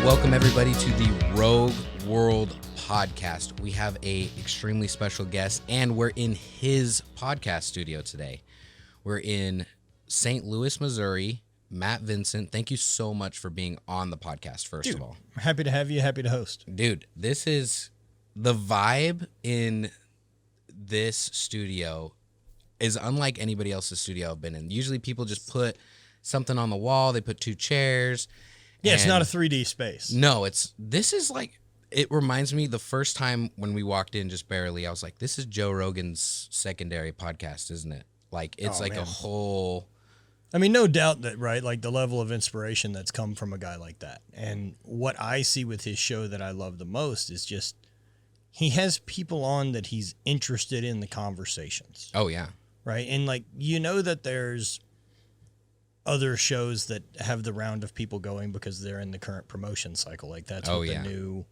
Welcome everybody to the Rouge World podcast. We have a extremely special guest, and we're in his podcast studio today. We're in St. Louis, Missouri. Matt Vincent, thank you so much for being on the podcast, first of all. Happy to have you, happy to host. Dude, this is the vibe in this studio is unlike anybody else's studio I've been in. Usually people just put something on the wall, they put two chairs. Yeah, it's not a 3D space. No, this is like, it reminds me the first time when we walked in just barely, I was like, this is Joe Rogan's secondary podcast, isn't it? Like, it's a whole... I mean, no doubt that, right, like the level of inspiration that's come from a guy like that. And what I see with his show that I love the most is just, he has people on that he's interested in the conversations. Oh, yeah. Right? And like, you know that there's other shows that have the round of people going because they're in the current promotion cycle. Like that's what the new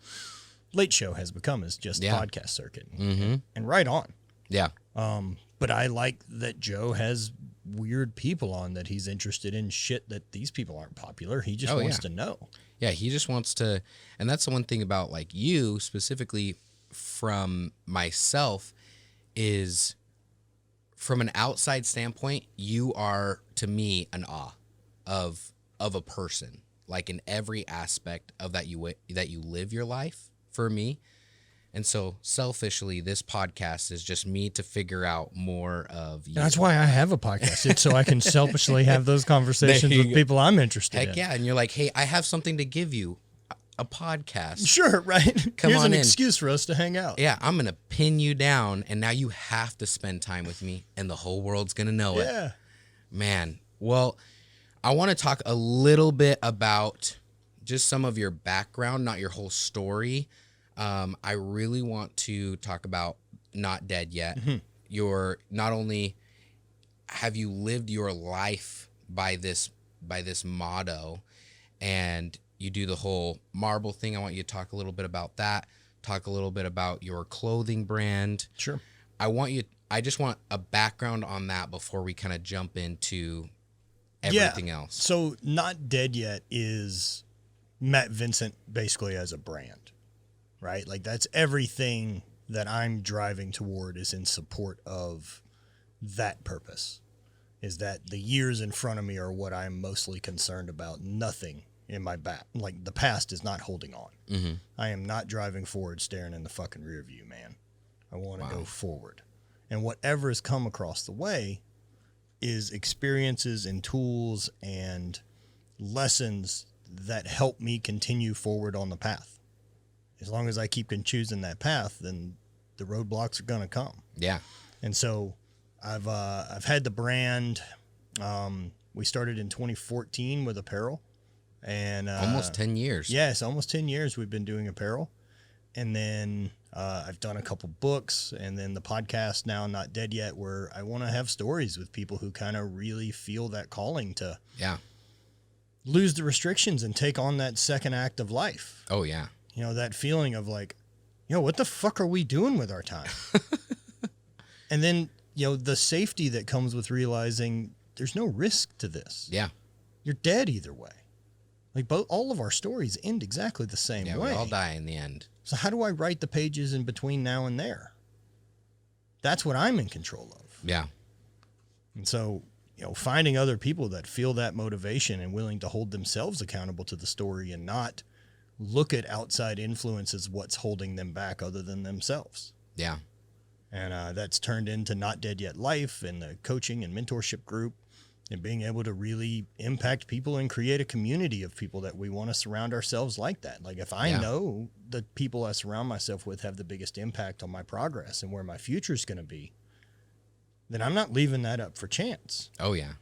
Late Show has become, is just podcast circuit. Mm-hmm. And right on. Yeah. But I like that Joe has weird people on that he's interested in shit that these people aren't popular. He just wants to know. Yeah, he just wants to, and that's the one thing about like you specifically from myself is from an outside standpoint, you are to me an awe of a person, like in every aspect of that you live your life for me. And so selfishly, this podcast is just me to figure out more of you. That's why I have a podcast. It's so I can selfishly have those conversations with people I'm interested in. Heck yeah. And you're like, hey, I have something to give you, a podcast. Sure, right? Come Here's on an in. excuse for us to hang out. Yeah, I'm going to pin you down, and now you have to spend time with me, and the whole world's going to know it. Yeah. Man, well, I want to talk a little bit about just some of your background, not your whole story. I really want to talk about Not Dead Yet. Mm-hmm. Your not only have you lived your life by this motto, and you do the whole marble thing. I want you to talk a little bit about that. Talk a little bit about your clothing brand. Sure. I just want a background on that before we kind of jump into everything else. So Not Dead Yet is Matt Vincent basically as a brand, right? Like that's everything that I'm driving toward is in support of that purpose, is that the years in front of me are what I'm mostly concerned about. Nothing in my back, like the past is not holding on. Mm-hmm. I am not driving forward, staring in the fucking rear view, man. I want to go forward. And whatever has come across the way is experiences and tools and lessons that help me continue forward on the path. As long as I keep choosing that path, then the roadblocks are going to come. Yeah. And so I've had the brand. We started in 2014 with apparel. And almost 10 years. Yes, almost 10 years we've been doing apparel. And then I've done a couple books, and then the podcast now, Not Dead Yet, where I want to have stories with people who kind of really feel that calling to lose the restrictions and take on that second act of life. Oh, yeah. You know, that feeling of like, what the fuck are we doing with our time? And then, the safety that comes with realizing there's no risk to this. Yeah. You're dead either way. Like all of our stories end exactly the same way. We all die in the end. So how do I write the pages in between now and there? That's what I'm in control of. Yeah. And so, finding other people that feel that motivation and willing to hold themselves accountable to the story and not look at outside influences, what's holding them back other than themselves. Yeah. And that's turned into Not Dead Yet Life and the coaching and mentorship group, and being able to really impact people and create a community of people that we want to surround ourselves like that. Like if I know the people I surround myself with have the biggest impact on my progress and where my future is going to be, then I'm not leaving that up for chance. Oh, yeah.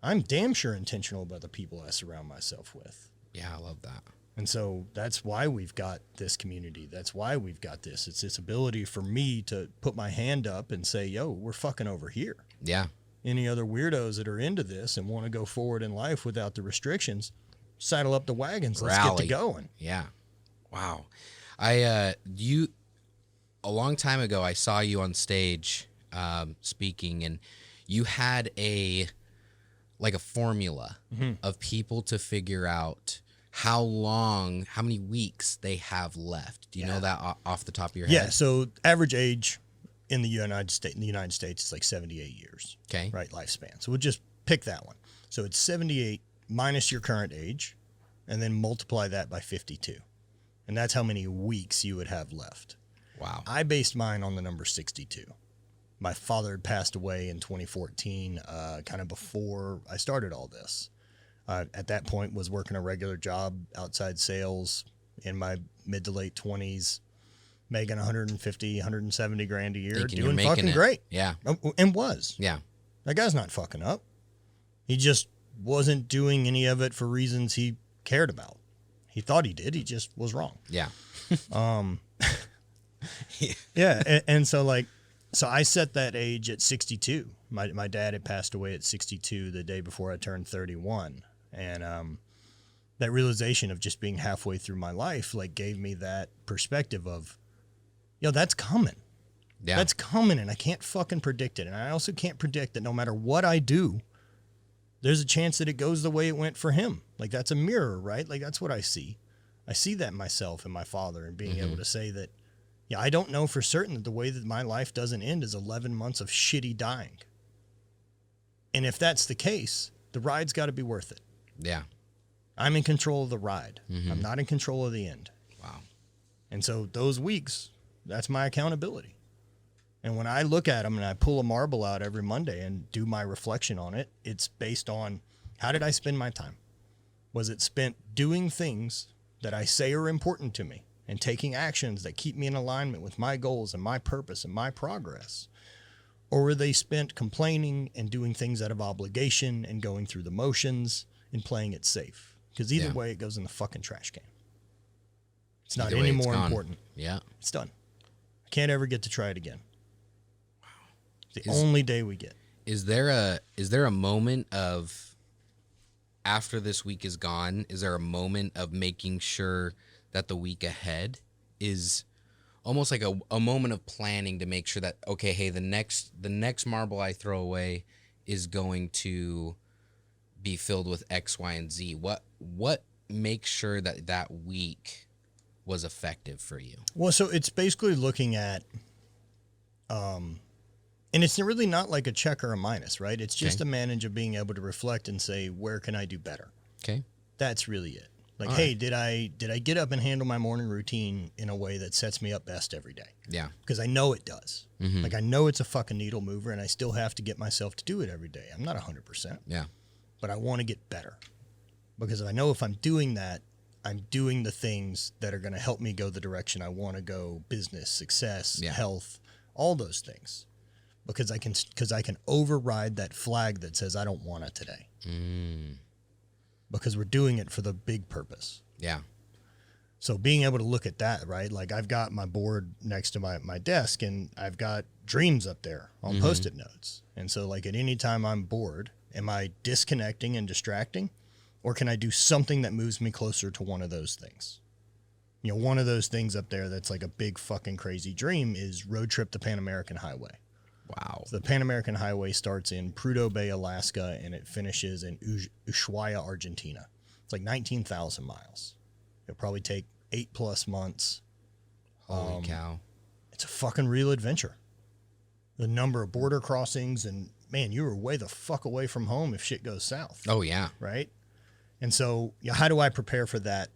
I'm damn sure intentional about the people I surround myself with. Yeah, I love that. And so that's why we've got this community. That's why we've got this. It's this ability for me to put my hand up and say, we're fucking over here. Yeah. Any other weirdos that are into this and want to go forward in life without the restrictions, saddle up the wagons. Let's get to going. Yeah. Wow. A long time ago, I saw you on stage speaking, and you had a formula of people to figure out how many weeks they have left. Do you know that off the top of your head? Yeah. So average age in the United States is like 78 years. Okay. Right. Lifespan. So we'll just pick that one. So it's 78 minus your current age, and then multiply that by 52. And that's how many weeks you would have left. Wow. I based mine on the number 62. My father had passed away in 2014, kind of before I started all this. At that point, was working a regular job outside sales in my mid to late 20s, making 150, 170 grand a year, Thinking doing you're making fucking it. great. Yeah. And was. Yeah. That guy's not fucking up. He just wasn't doing any of it for reasons he cared about. He thought he did. He just was wrong. Yeah. Yeah. And so so I set that age at 62. My dad had passed away at 62 the day before I turned 31. And that realization of just being halfway through my life, like, gave me that perspective of, that's coming. Yeah. That's coming, and I can't fucking predict it. And I also can't predict that no matter what I do, there's a chance that it goes the way it went for him. Like, that's a mirror, right? Like, that's what I see. I see that in myself and my father, and being able to say that, I don't know for certain that the way that my life doesn't end is 11 months of shitty dying. And if that's the case, the ride's got to be worth it. Yeah. I'm in control of the ride. I'm not in control of the end. Wow. And so those weeks, that's my accountability. And when I look at them and I pull a marble out every Monday and do my reflection on it, it's based on, how did I spend my time? Was it spent doing things that I say are important to me and taking actions that keep me in alignment with my goals and my purpose and my progress? Or were they spent complaining and doing things out of obligation and going through the motions and playing it safe? Because either way, it goes in the fucking trash can. It's not any more important. Yeah. It's done. I can't ever get to try it again. It's the only day we get. Is there a moment of, after this week is gone, is there a moment of making sure that the week ahead is almost like a moment of planning to make sure that, okay, hey, the next marble I throw away is going to be filled with X, Y, and Z? What makes sure that week was effective for you? Well, so it's basically looking at, and it's really not like a check or a minus, right? It's just a manage of being able to reflect and say, where can I do better? Okay. That's really it. Like, All hey, right. did I get up and handle my morning routine in a way that sets me up best every day? Yeah. Because I know it does. Mm-hmm. Like, I know it's a fucking needle mover, and I still have to get myself to do it every day. I'm not 100%. Yeah. But I want to get better. Because I know if I'm doing that, I'm doing the things that are going to help me go the direction I want to go: business, success, health, all those things. Because I can override that flag that says I don't want it today. Because we're doing it for the big purpose. Yeah. So being able to look at that, right? Like, I've got my board next to my desk, and I've got dreams up there on Post-it notes. And so, like, at any time I'm bored, am I disconnecting and distracting? Or can I do something that moves me closer to one of those things? One of those things up there that's like a big fucking crazy dream is road trip the Pan American Highway. Wow. So the Pan American Highway starts in Prudhoe Bay, Alaska, and it finishes in Ushuaia, Argentina. It's like 19,000 miles. It'll probably take 8+ months. Holy cow. It's a fucking real adventure. The number of border crossings, and man, you were way the fuck away from home if shit goes south. Oh, yeah. Right? And so, how do I prepare for that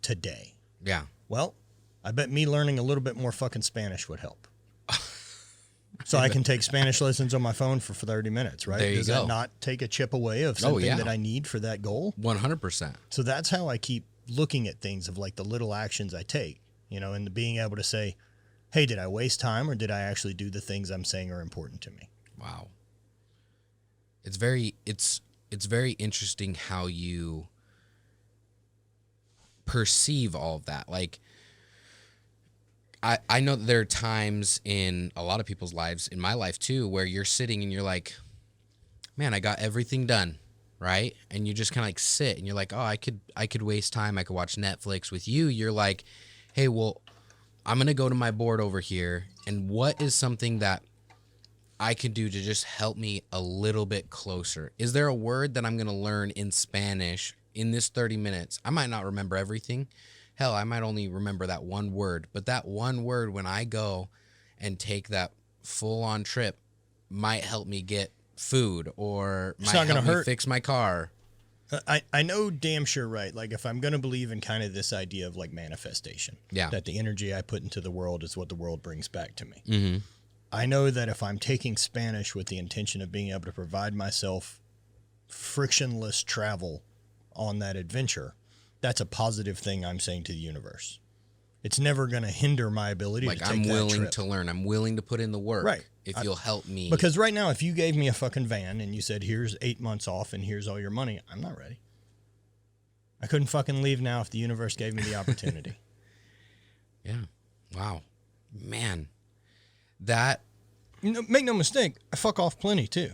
today? Yeah. Well, I bet me learning a little bit more fucking Spanish would help. So I can take Spanish lessons on my phone for 30 minutes, right? There you Does go. that not take a chip away of something that I need for that goal? 100%. So that's how I keep looking at things, of like the little actions I take, and being able to say, hey, did I waste time, or did I actually do the things I'm saying are important to me? Wow. It's very interesting how you perceive all of that. Like, I know that there are times in a lot of people's lives, in my life too, where you're sitting and you're like, man, I got everything done, right? And you just kind of like sit and you're like, oh, I could waste time. I could watch Netflix. With you, you're like, hey, well, I'm going to go to my board over here, and what is something that I could do to just help me a little bit closer? Is there a word that I'm going to learn in Spanish in this 30 minutes, I might not remember everything. Hell, I might only remember that one word, but that one word when I go and take that full on trip might help me get food or It's might not gonna help me hurt. fix my car. I know damn sure, right? Like, if I'm going to believe in kind of this idea of like manifestation, Yeah. that the energy I put into the world is what the world brings back to me. Mm-hmm. I know that if I'm taking Spanish with the intention of being able to provide myself frictionless travel on that adventure, that's a positive thing I'm saying to the universe. It's never going to hinder my ability Like, to take I'm that willing trip. to learn. I'm willing to put in the work. Right. If you'll help me. Because right now, if you gave me a fucking van and you said, here's 8 months off and here's all your money, I'm not ready. I couldn't fucking leave now if the universe gave me the opportunity. Yeah. Wow. Man. That. Make no mistake, I fuck off plenty too.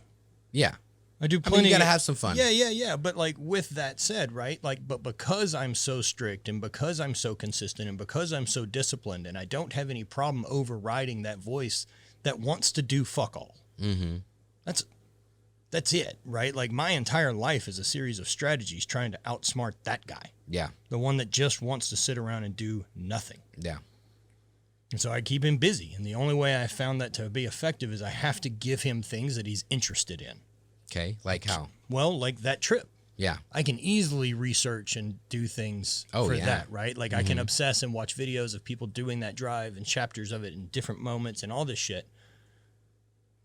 Yeah. I do I plenty. mean, you got to have some fun. Yeah. But like, with that said, right? Like, but because I'm so strict and because I'm so consistent and because I'm so disciplined and I don't have any problem overriding that voice that wants to do fuck all. Mm-hmm. That's it, right? Like, my entire life is a series of strategies trying to outsmart that guy. Yeah. The one that just wants to sit around and do nothing. Yeah. And so I keep him busy. And the only way I found that to be effective is I have to give him things that he's interested in. Okay. Like how? Well, like that trip. Yeah. I can easily research and do things for that, right? Like, I can obsess and watch videos of people doing that drive and chapters of it in different moments and all this shit.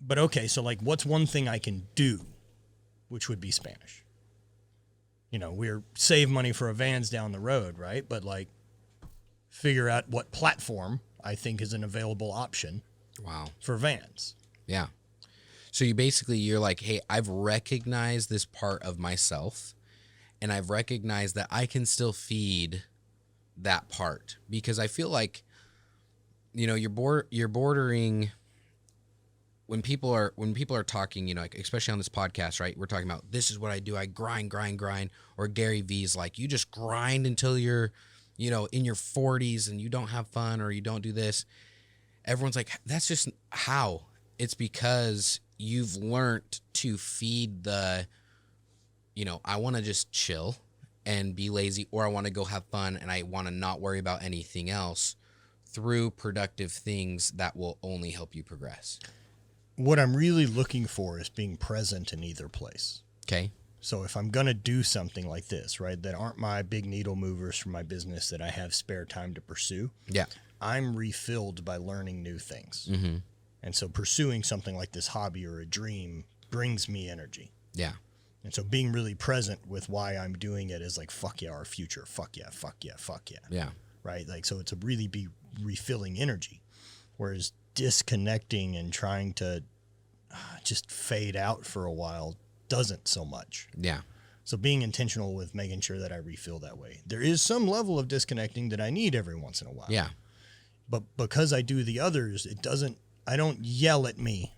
But okay, so like, what's one thing I can do, which would be Spanish? You know, we're save money for a Vans down the road, right? But like, figure out what platform I think is an available option. Wow. For Vans. Yeah. So you're like, hey, I've recognized this part of myself and I've recognized that I can still feed that part, because I feel like, you know, you're bordering when people are talking, you know, like, especially on this podcast, right? We're talking about, this is what I do. I grind. Or Gary V's like, you just grind until you're, you know, in your 40s and you don't have fun or you don't do this. Everyone's like, that's just how. It's because you've learned to feed the, you know, I want to just chill and be lazy, or I want to go have fun and I want to not worry about anything else, through productive things that will only help you progress. What I'm really looking for is being present in either place. Okay. So if I'm going to do something like this, right, that aren't my big needle movers for my business that I have spare time to pursue, Yeah. I'm refilled by learning new things. Mm-hmm. And so pursuing something like this hobby or a dream brings me energy. Yeah. And so being really present with why I'm doing it is like, fuck yeah, our future. Fuck yeah, fuck yeah, fuck yeah. Yeah. Right? Like, so it's a really be refilling energy. Whereas disconnecting and trying to just fade out for a while doesn't so much. Yeah. So being intentional with making sure that I refill that way. There is some level of disconnecting that I need every once in a while. Yeah. But because I do the others, I don't yell at me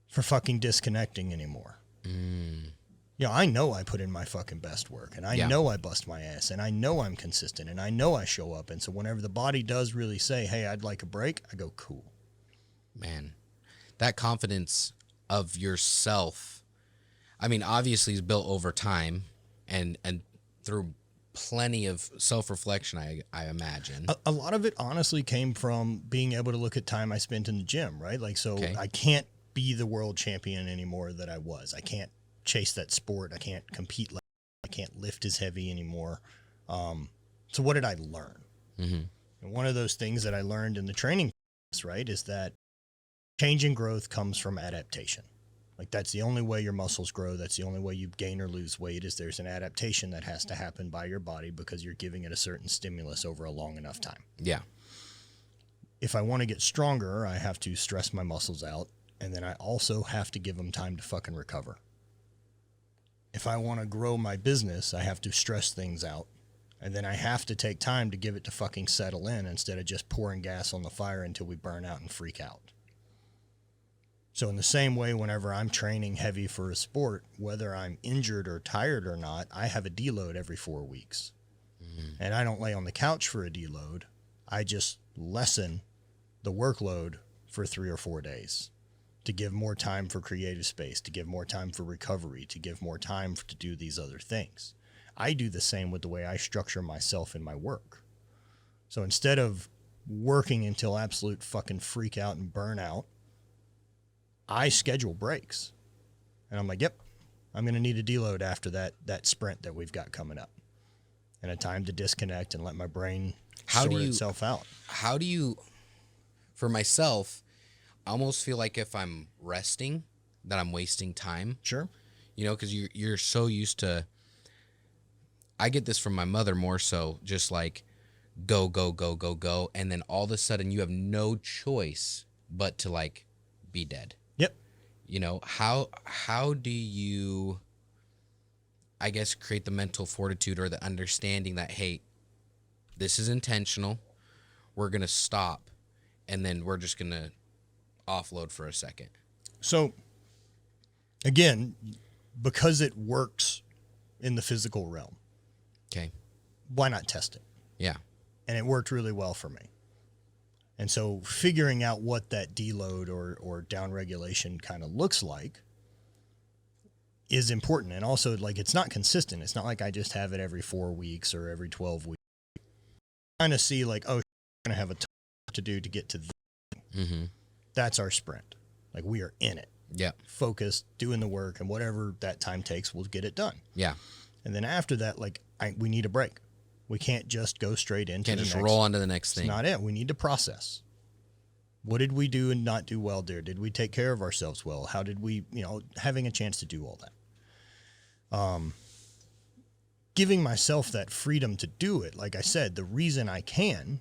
for fucking disconnecting anymore. You know, I know I put in my fucking best work, and I know I bust my ass, and I know I'm consistent, and I know I show up. And so whenever the body does really say, hey, I'd like a break, I go, cool. Man, that confidence of yourself, I mean, obviously is built over time and through plenty of self-reflection, I imagine. A lot of it honestly came from being able to look at time I spent in the gym, right? Like, so I can't be the world champion anymore that I was. I can't chase that sport. I can't compete. I can't lift as heavy anymore. So what did I learn? Mm-hmm. And one of those things that I learned in the training, right, is that change and growth comes from adaptation. Like, that's the only way your muscles grow. That's the only way you gain or lose weight, is there's an adaptation that has to happen by your body because you're giving it a certain stimulus over a long enough time. Yeah. If I want to get stronger, I have to stress my muscles out, and then I also have to give them time to fucking recover. If I want to grow my business, I have to stress things out, and then I have to take time to give it to fucking settle in instead of just pouring gas on the fire until we burn out and freak out. So in the same way, whenever I'm training heavy for a sport, whether I'm injured or tired or not, I have a deload every 4 weeks. And I don't lay on the couch for a deload. I just lessen the workload for 3 or 4 days to give more time for creative space, to give more time for recovery, to give more time to do these other things. I do the same with the way I structure myself in my work. So instead of working until absolute fucking freak out and burnout, I schedule breaks. And I'm like, yep, I'm going to need a deload after that sprint that we've got coming up. And a time to disconnect and let my brain sort itself out. How do you, for myself, I almost feel like if I'm resting, that I'm wasting time. Sure. You know, because you're so used to, I get this from my mother more so, just like go, go, go, go, go. And then all of a sudden you have no choice but to like be dead. Yep. You know, how do you, I guess, create the mental fortitude or the understanding that, hey, this is intentional. We're going to stop and then we're just going to offload for a second. So again, because it works in the physical realm. Okay. Why not test it? Yeah. And it worked really well for me. And so figuring out what that deload or down regulation kind of looks like is important. And also, like, it's not consistent. It's not like I just have it every 4 weeks or every 12 weeks. Kind of see like, oh, I'm going to have a ton to do to get to this. Mm-hmm. That's our sprint. Like, we are in it. Yeah. Focused, doing the work, and whatever that time takes, we'll get it done. Yeah. And then after that, like, we need a break. We can't just go straight into Can't just roll on to the next thing. It's not it. We need to process. What did we do and not do well there? Did we take care of ourselves well? How did we, having a chance to do all that. Giving myself that freedom to do it. Like I said, the reason I can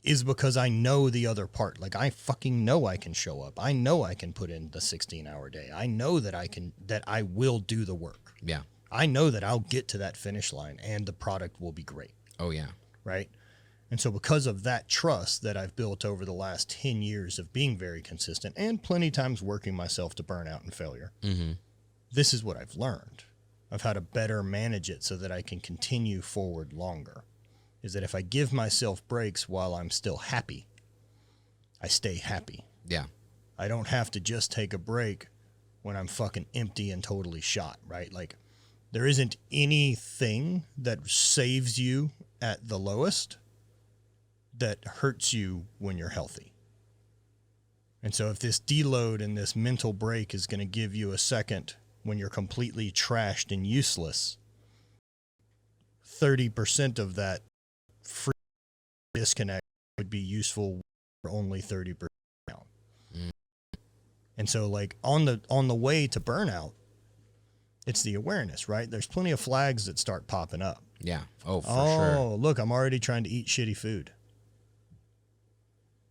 is because I know the other part. Like, I fucking know I can show up. I know I can put in the 16-hour day. I know that I will do the work. Yeah. I know that I'll get to that finish line and the product will be great. Oh, yeah. Right? And so because of that trust that I've built over the last 10 years of being very consistent and plenty times working myself to burnout and failure, Mm-hmm. this is what I've learned of how to better manage it so that I can continue forward longer. Is that if I give myself breaks while I'm still happy, I stay happy. Yeah. I don't have to just take a break when I'm fucking empty and totally shot, right? Like, there isn't anything that saves you at the lowest that hurts you when you're healthy. And so if this deload and this mental break is going to give you a second when you're completely trashed and useless, 30% of that free disconnect would be useful for only 30% now. Mm. And so, like, on the way to burnout, it's the awareness, right? There's plenty of flags that start popping up. Yeah. Oh, for sure. Oh, look, I'm already trying to eat shitty food.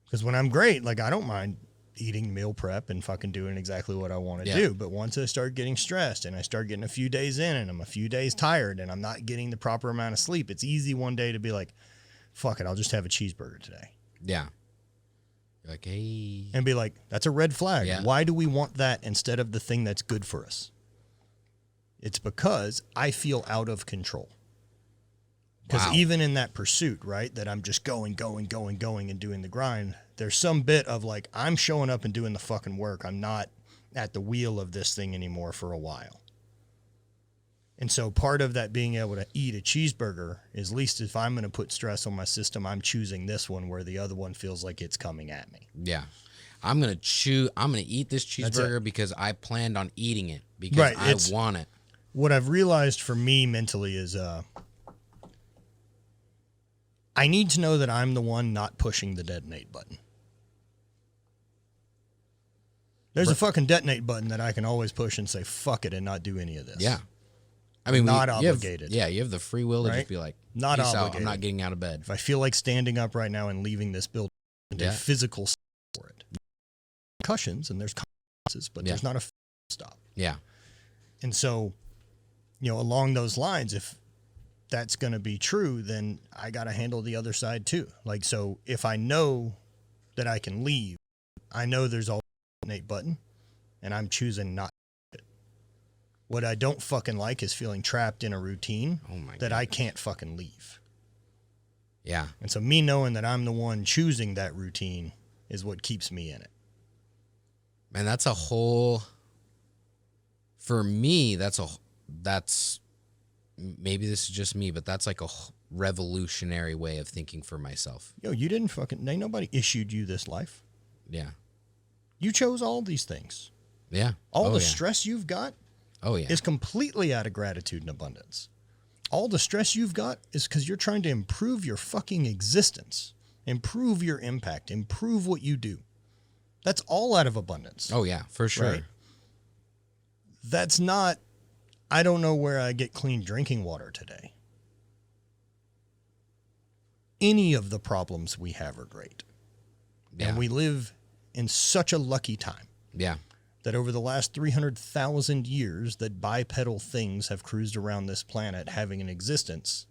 Because when I'm great, like, I don't mind eating meal prep and fucking doing exactly what I want to do. But once I start getting stressed and I start getting a few days in and I'm a few days tired and I'm not getting the proper amount of sleep, it's easy one day to be like, fuck it, I'll just have a cheeseburger today. Yeah. You're like, hey. And be like, that's a red flag. Yeah. Why do we want that instead of the thing that's good for us? It's because I feel out of control. Because even in that pursuit, right, that I'm just going and doing the grind, there's some bit of like, I'm showing up and doing the fucking work. I'm not at the wheel of this thing anymore for a while. And so part of that being able to eat a cheeseburger is, at least if I'm going to put stress on my system, I'm choosing this one where the other one feels like it's coming at me. Yeah. I'm going to eat this cheeseburger because I planned on eating it because I want it. What I've realized for me mentally is, I need to know that I'm the one not pushing the detonate button. There's a fucking detonate button that I can always push and say, fuck it, and not do any of this. Yeah. I mean, not obligated. You have the free will to just be like, not peace obligated. out, I'm not getting out of bed. If I feel like standing up right now and leaving this building, there's physical for it. Concussions and there's consequences, but there's not a stop. Yeah. And so, along those lines, if that's going to be true, then I got to handle the other side too. Like, so if I know that I can leave, I know there's always an 8 button and I'm choosing not to. What I don't fucking like is feeling trapped in a routine that I can't fucking leave. Yeah. And so me knowing that I'm the one choosing that routine is what keeps me in it. Man, that's a whole, for me, that's maybe this is just me, but that's like a revolutionary way of thinking for myself. Yo, you didn't fucking, ain't nobody issued you this life. Yeah. You chose all these things. Yeah. All the stress you've got is completely out of gratitude and abundance. All the stress you've got is because you're trying to improve your fucking existence, improve your impact, improve what you do. That's all out of abundance. Oh, yeah, for sure. Right? That's not, I don't know where I get clean drinking water today. Any of the problems we have are great. Yeah. And we live in such a lucky time. Yeah. That over the last 300,000 years that bipedal things have cruised around this planet having an existence,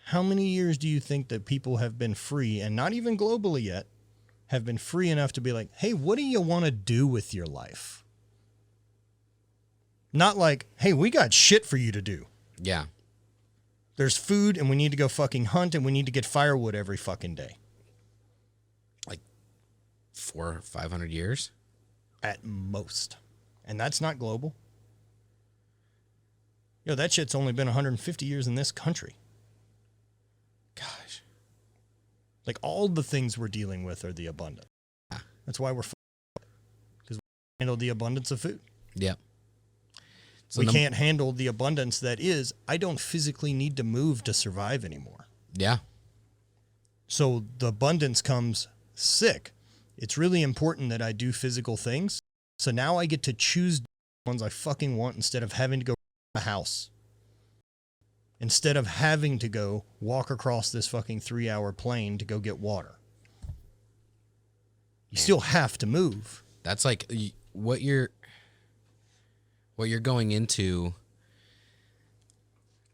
how many years do you think that people have been free, and not even globally yet, have been free enough to be like, hey, what do you want to do with your life? Not like, hey, we got shit for you to do. Yeah. There's food and we need to go fucking hunt and we need to get firewood every fucking day. Like 400 or 500 years? At most. And that's not global. Yo, that shit's only been 150 years in this country. Gosh. Like all the things we're dealing with are the abundant. That's why we're because we handle the abundance of food. Yep. So we can't handle the abundance that is, I don't physically need to move to survive anymore. Yeah. So the abundance comes sick. It's really important that I do physical things. So now I get to choose the ones I fucking want instead of having to go to a house. Instead of having to go walk across this fucking 3-hour plane to go get water. You still have to move. That's like what you're going into.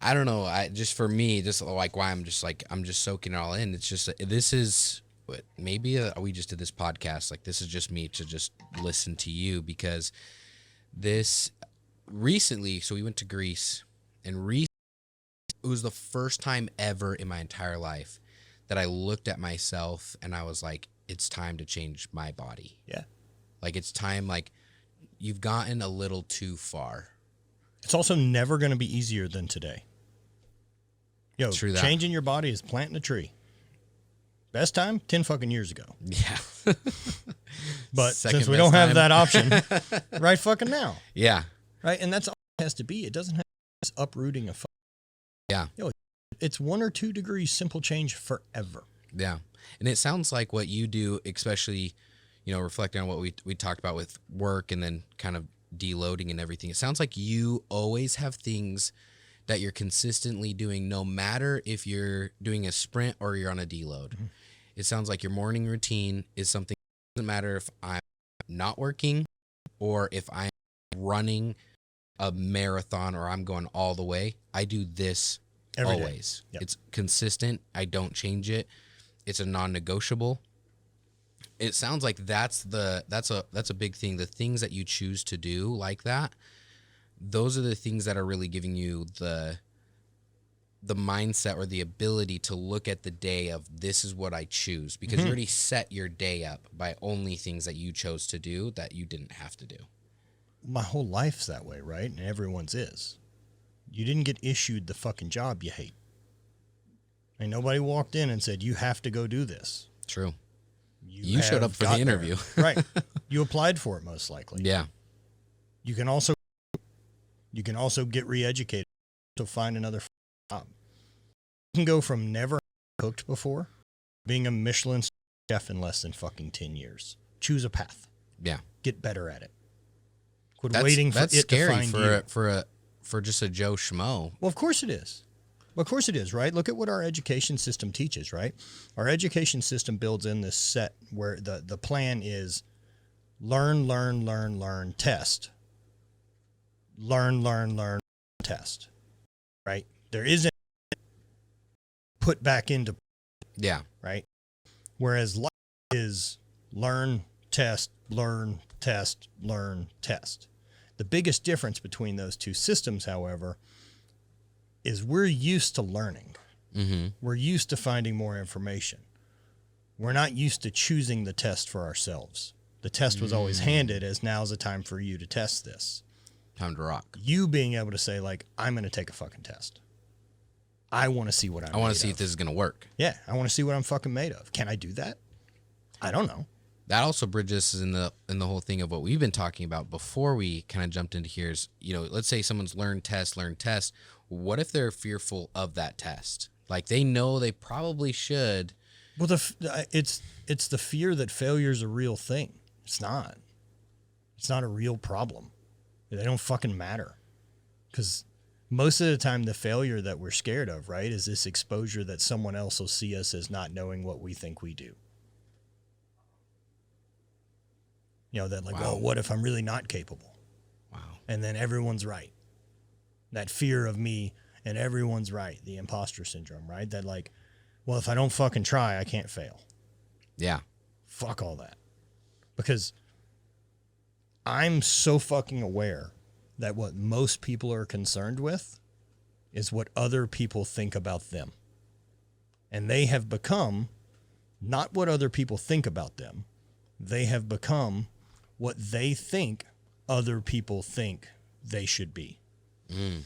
I don't know. Just for me, just like why I'm just soaking it all in. It's just, this is what maybe we just did this podcast. Like this is just me to just listen to you, because this recently, so we went to Greece, and it was the first time ever in my entire life that I looked at myself and I was like, it's time to change my body. Yeah. Like it's time, like you've gotten a little too far. It's also never going to be easier than today. Yo, True that. Changing your body is planting a tree. Best time, 10 fucking years ago. Yeah. But Second since we best don't have time. that option, right fucking now. Yeah. Right? And that's all it has to be. It doesn't have this uprooting of Yeah. Yo, it's 1 or 2 degrees simple change forever. Yeah. And it sounds like what you do, especially, you know, reflecting on what we talked about with work and then kind of deloading and everything. It sounds like you always have things that you're consistently doing, no matter if you're doing a sprint or you're on a deload. Mm-hmm. It sounds like your morning routine is something, it doesn't matter if I'm not working or if I'm running a marathon or I'm going all the way. I do this every always. Yep. It's consistent. I don't change it. It's a non-negotiable. It sounds like that's a big thing. The things that you choose to do like that, those are the things that are really giving you the mindset or the ability to look at the day of, this is what I choose, because you already set your day up by only things that you chose to do that you didn't have to do. My whole life's that way, right? And everyone's is. You didn't get issued the fucking job you hate. And nobody walked in and said, you have to go do this. True. You showed up for the interview. Right. You applied for it most likely. Yeah. You can also get re-educated to find another job. You can go from never cooked before, being a Michelin chef in less than fucking 10 years. Choose a path. Yeah. Get better at it. Quit waiting for it to find you. For just a Joe Schmo. Well, of course it is. Of course it is, right? Look at what our education system teaches, right? Our education system builds in this set where the plan is learn, test. Learn, test. Right? There isn't put back into, Yeah. right? Whereas life is learn, test, learn, test, learn, test. The biggest difference between those two systems, however, is we're used to learning. Mm-hmm. We're used to finding more information. We're not used to choosing the test for ourselves. The test was always handed as, now's the time for you to test this. Time to rock. You being able to say, like, I'm going to take a fucking test. I want to see what I'm I want to see if this is going to work. Yeah, I want to see what I'm fucking made of. Can I do that? I don't know. That also bridges in the whole thing of what we've been talking about before we kind of jumped into here is, you know, let's say someone's learned test. What if they're fearful of that test? Like they know they probably should. Well, it's the fear that failure is a real thing. It's not. It's not a real problem. They don't fucking matter. Because most of the time, the failure that we're scared of, right, is this exposure that someone else will see us as not knowing what we think we do. You know, that like, Wow. oh, what if I'm really not capable? Wow. And then everyone's right. That fear of me and everyone's right. The imposter syndrome, right? That like, well, if I don't fucking try, I can't fail. Yeah. Fuck all that. Because I'm so fucking aware that what most people are concerned with is what other people think about them. And they have become not what other people think about them. They have become what they think other people think they should be. Mm.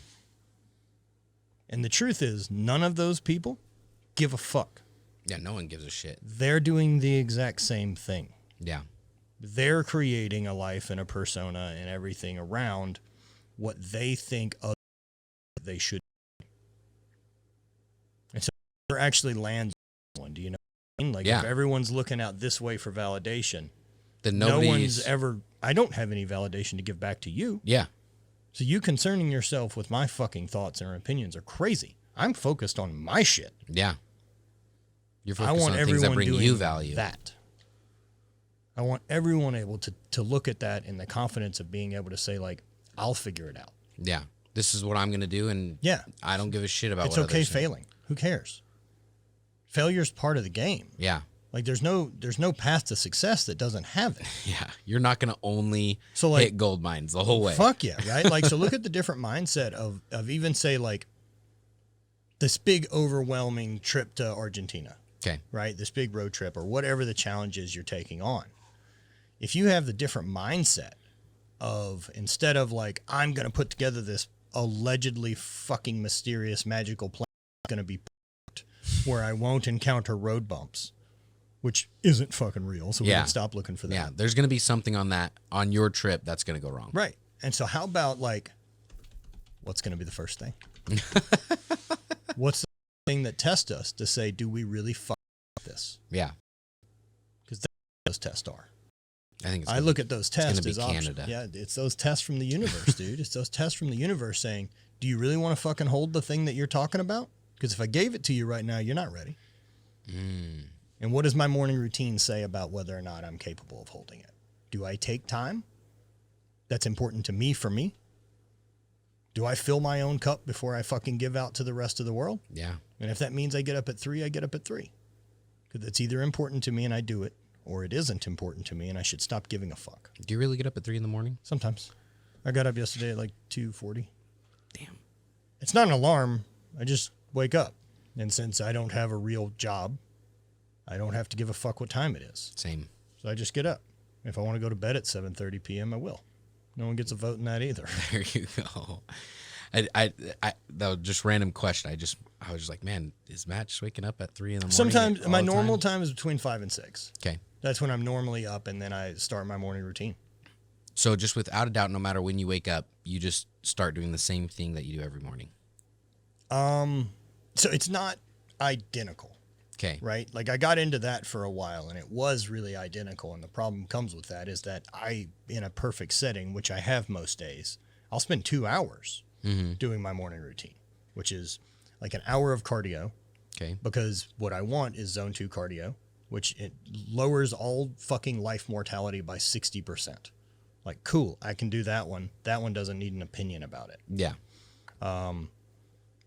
And the truth is, none of those people give a fuck. Yeah, no one gives a shit. They're doing the exact same thing. Yeah. They're creating a life and a persona and everything around what they think they should be. And so it actually lands one. Do you know what I mean? Like if everyone's looking out this way for validation, then no one's ever, I don't have any validation to give back to you. Yeah. So you concerning yourself with my fucking thoughts and opinions are crazy. I'm focused on my shit. Yeah. You're I focused want on everyone things that bring doing you value. That. I want everyone able to look at that in the confidence of being able to say, like, I'll figure it out. Yeah. This is what I'm going to do, and I don't give a shit about it's what okay others think. failing. Who cares? Failure's part of the game. Yeah. Like, there's no path to success that doesn't have it. Yeah. You're not going to only like, hit gold mines the whole way. Fuck yeah, right? Like, so look at the different mindset of even, say, like, this big, overwhelming trip to Argentina. Okay. Right? This big road trip or whatever the challenge is you're taking on. If you have the different mindset of instead of like, I'm going to put together this allegedly fucking mysterious magical plan that's going to be where I won't encounter road bumps, which isn't fucking real. So we can stop looking for that. Yeah. There's going to be something on your trip that's going to go wrong. Right. And so how about like, what's going to be the first thing? What's the thing that tests us to say, do we really fuck this? Yeah. Because that's what those tests are. I look at those tests as Canada. Yeah, it's those tests from the universe, dude. It's those tests from the universe saying, do you really want to fucking hold the thing that you're talking about? Because if I gave it to you right now, you're not ready. Mm. And what does my morning routine say about whether or not I'm capable of holding it? Do I take time? That's important to me for me. Do I fill my own cup before I fucking give out to the rest of the world? Yeah. And if that means I get up at 3, I get up at 3. Because it's either important to me and I do it, or it isn't important to me and I should stop giving a fuck. Do you really get up at 3 a.m? Sometimes. I got up yesterday at like 2:40. Damn. It's not an alarm. I just wake up. And since I don't have a real job, I don't have to give a fuck what time it is. Same. So I just get up. If I want to go to bed at 7:30 p.m., I will. No one gets a vote in that either. There you go. I though, just random question. I was just like, man, is Matt just waking up at 3 a.m? Sometimes my normal time is between 5 and 6. Okay. That's when I'm normally up, and then I start my morning routine. So just without a doubt, no matter when you wake up, you just start doing the same thing that you do every morning. So it's not identical. Okay. Right? Like I got into that for a while and it was really identical. And the problem comes with that is that in a perfect setting, which I have most days, I'll spend 2 hours doing my morning routine, which is like an hour of cardio. Okay. Because what I want is zone 2 cardio, which it lowers all fucking life mortality by 60%. Like, cool, I can do that one. That one doesn't need an opinion about it. Yeah.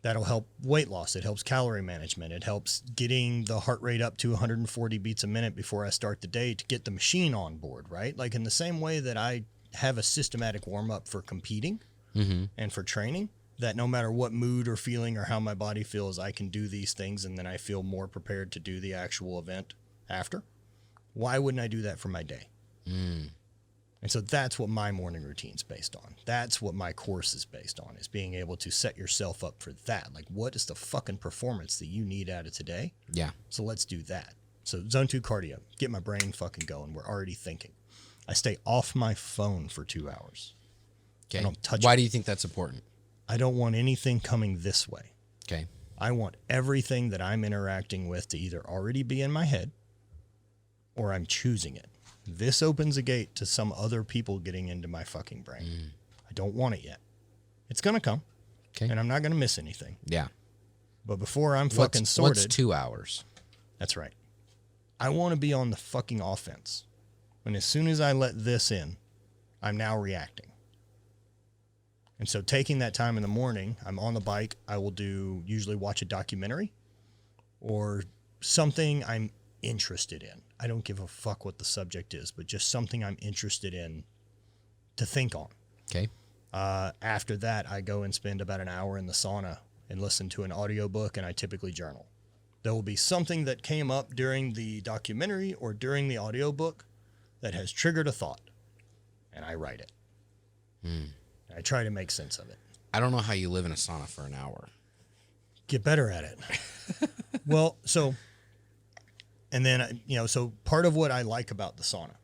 That'll help weight loss. It helps calorie management. It helps getting the heart rate up to 140 beats a minute before I start the day to get the machine on board, right? Like in the same way that I have a systematic warm up for competing and for training, that no matter what mood or feeling or how my body feels, I can do these things and then I feel more prepared to do the actual event after. Why wouldn't I do that for my day? And And so that's what my morning routine's based on. That's what my course is based on, is being able to set yourself up for that. Like, what is the fucking performance that you need out of today? Yeah. So let's do that. So zone 2 cardio, get my brain fucking going. We're already thinking. I stay off my phone for 2 hours. Okay. I don't touch Why it. do you think that's important? I don't want anything coming this way. Okay. I want everything that I'm interacting with to either already be in my head or I'm choosing it. This opens a gate to some other people getting into my fucking brain. I don't want it yet. It's going to come. Okay. And I'm not going to miss anything. Yeah. But before I'm fucking sorted. What's 2 hours? That's right. I want to be on the fucking offense. And as soon as I let this in, I'm now reacting. And so taking that time in the morning, I'm on the bike. I will usually watch a documentary or something I'm interested in. I don't give a fuck what the subject is, but just something I'm interested in to think on. Okay. After that, I go and spend about an hour in the sauna and listen to an audiobook, and I typically journal. There will be something that came up during the documentary or during the audiobook that has triggered a thought, and I write it. I try to make sense of it. I don't know how you live in a sauna for an hour. Get better at it. Well, so, and then, so part of what I like about the sauna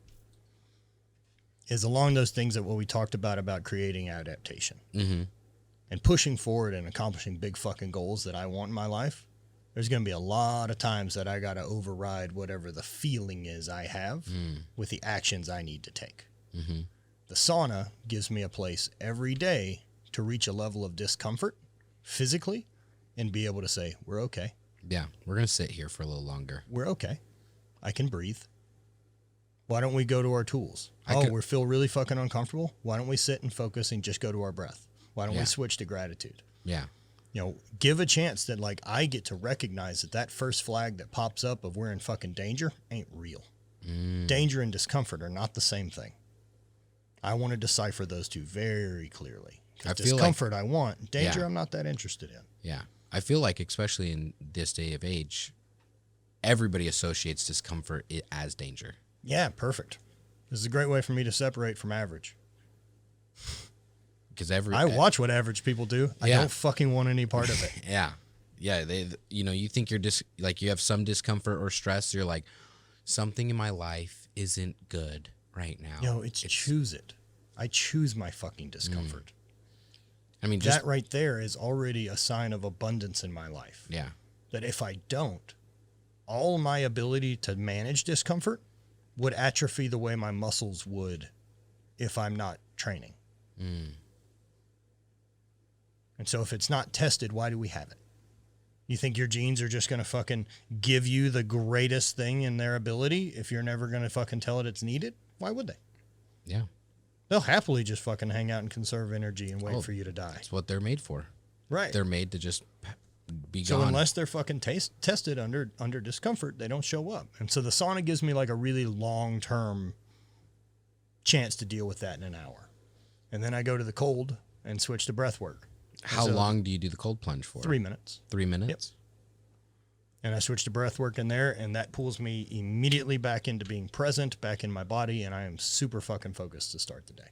is along those things that what we talked about creating adaptation and pushing forward and accomplishing big fucking goals that I want in my life. There's going to be a lot of times that I got to override whatever the feeling is I have with the actions I need to take. The sauna gives me a place every day to reach a level of discomfort physically and be able to say, we're okay. Yeah. We're going to sit here for a little longer. We're okay. I can breathe. Why don't we go to our tools? We feel really fucking uncomfortable. Why don't we sit and focus and just go to our breath? Why don't we switch to gratitude? Yeah. Give a chance that like I get to recognize that first flag that pops up of we're in fucking danger ain't real. Danger and discomfort are not the same thing. I want to decipher those two very clearly. Discomfort I want, danger I'm not that interested in. Yeah. I feel like, especially in this day of age, everybody associates discomfort as danger. Yeah, perfect. This is a great way for me to separate from average. Because I watch what average people do. I don't fucking want any part of it. Yeah. You think you're you have some discomfort or stress. You're like, something in my life isn't good right now. It's choose it. I choose my fucking discomfort. I mean, that right there is already a sign of abundance in my life. Yeah. That if I don't, all my ability to manage discomfort would atrophy the way my muscles would if I'm not training. And so if it's not tested, why do we have it? You think your genes are just going to fucking give you the greatest thing in their ability if you're never going to fucking tell it it's needed? Why would they? Yeah. They'll happily just fucking hang out and conserve energy and wait for you to die. That's what they're made for. Right. They're made to just be so gone. Unless they're fucking tested under discomfort, they don't show up. And so the sauna gives me like a really long-term chance to deal with that in an hour. And then I go to the cold and switch to breath work. How long do you do the cold plunge for? 3 minutes. 3 minutes? Yep. And I switch to breath work in there, and that pulls me immediately back into being present, back in my body, and I am super fucking focused to start the day.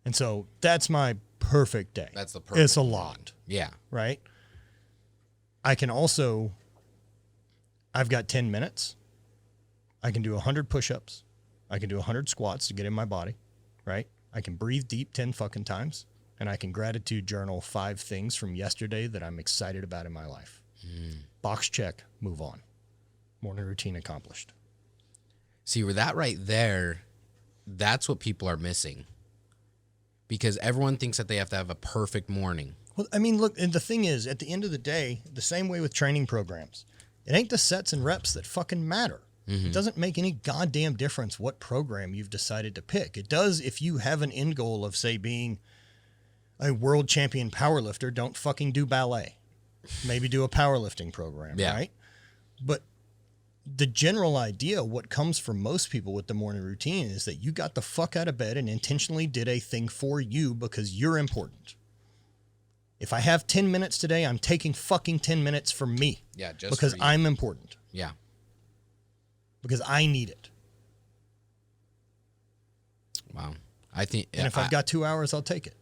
And so that's my perfect day. That's the perfect. It's a lot. Yeah. Right? I can also, I've got 10 minutes. I can do 100 push-ups. I can do 100 squats to get in my body. Right? I can breathe deep 10 fucking times. And I can gratitude journal 5 things from yesterday that I'm excited about in my life. Box check, move on. Morning routine accomplished. See, with that right there, that's what people are missing. Because everyone thinks that they have to have a perfect morning. Well, I mean, look, and the thing is, at the end of the day, the same way with training programs, it ain't the sets and reps that fucking matter. It doesn't make any goddamn difference what program you've decided to pick. It does if you have an end goal of, say, being a world champion powerlifter. Don't fucking do ballet. Maybe do a powerlifting program, right? But the general idea, what comes from most people with the morning routine, is that you got the fuck out of bed and intentionally did a thing for you because you're important. If I have 10 minutes today, I'm taking fucking 10 minutes for me. Yeah, just because I'm important. Yeah. Because I need it. Wow. I think, And if I've got 2 hours, I'll take it.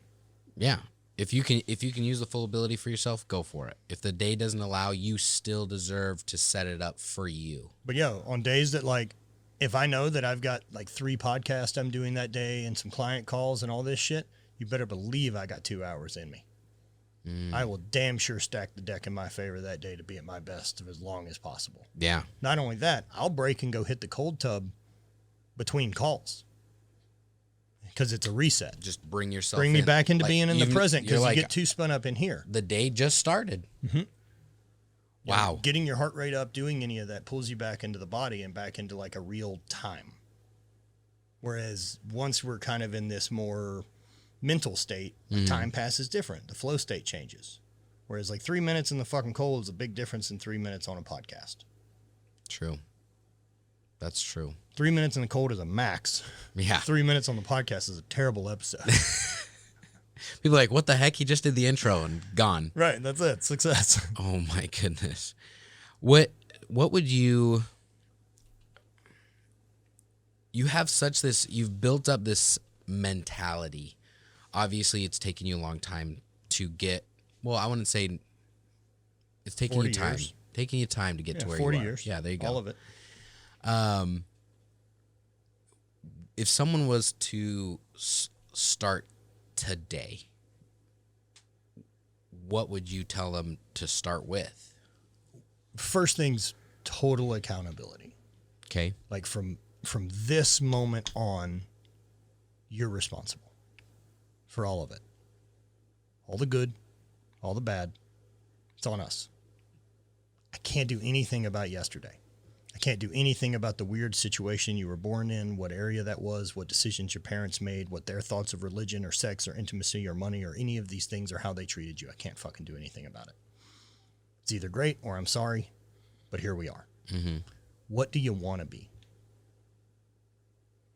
yeah. If you can use the full ability for yourself, go for it. If the day doesn't allow, you still deserve to set it up for you. But yo, on days that like, if I know that I've got like 3 podcasts I'm doing that day and some client calls and all this shit, you better believe I got 2 hours in me. I will damn sure stack the deck in my favor that day to be at my best as long as possible. Yeah. Not only that, I'll break and go hit the cold tub between calls because it's a reset. Just bring yourself Bring me in. back into Like, being in the present because like, you get too spun up in here. the day just started. Mm-hmm. Wow. Know, getting your heart rate up, doing any of that pulls you back into the body and back into like a real time. Whereas once we're kind of in this more mental state, time passes different. The flow state changes. Whereas like 3 minutes in the fucking cold is a big difference than 3 minutes on a podcast. True. That's true. 3 minutes in the cold is a max. Yeah. 3 minutes on the podcast is a terrible episode. People are like, what the heck? He just did the intro and gone. Right. That's it. Success. Oh my goodness. What would you have you've built up this mentality. Obviously it's taken you a long time to get, well, I wouldn't say it's taking you time. Years. Taking you time to get to where 40 you are. years. Yeah, there you go. All of it. If someone was to start today, what would you tell them to start with? First thing's total accountability. Okay. Like from this moment on, you're responsible for all of it. All the good, all the bad. It's on us. I can't do anything about yesterday. I can't do anything about the weird situation you were born in, what area that was, what decisions your parents made, what their thoughts of religion or sex or intimacy or money or any of these things or how they treated you. I can't fucking do anything about it. It's either great or I'm sorry, but here we are. Mm-hmm. What do you want to be?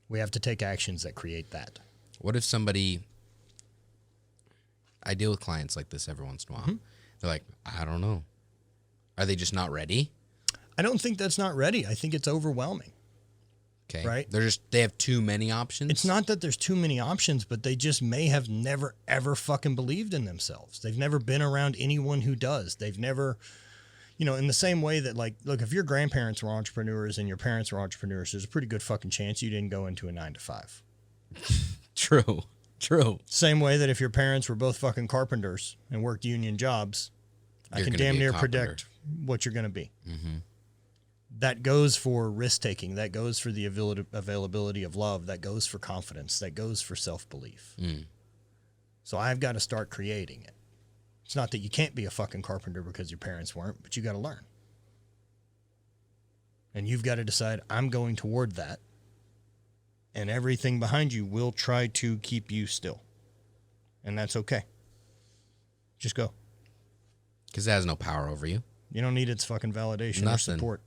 We have to take actions that create that. What if somebody, I deal with clients like this every once in a while. Mm-hmm. They're like, I don't know. Are they just not ready? I don't think that's not ready. I think it's overwhelming. Okay. Right? They have too many options. It's not that there's too many options, but they just may have never, ever fucking believed in themselves. They've never been around anyone who does. They've never, in the same way that like, look, if your grandparents were entrepreneurs and your parents were entrepreneurs, there's a pretty good fucking chance you didn't go into a 9-to-5. True. Same way that if your parents were both fucking carpenters and worked union jobs, I can damn near predict what you're going to be. Mm-hmm. That goes for risk-taking. That goes for the availability of love. That goes for confidence. That goes for self-belief. So I've got to start creating it. It's not that you can't be a fucking carpenter because your parents weren't, but you got to learn. And you've got to decide, I'm going toward that. And everything behind you will try to keep you still. And that's okay. Just go. Because it has no power over you. You don't need its fucking validation or support.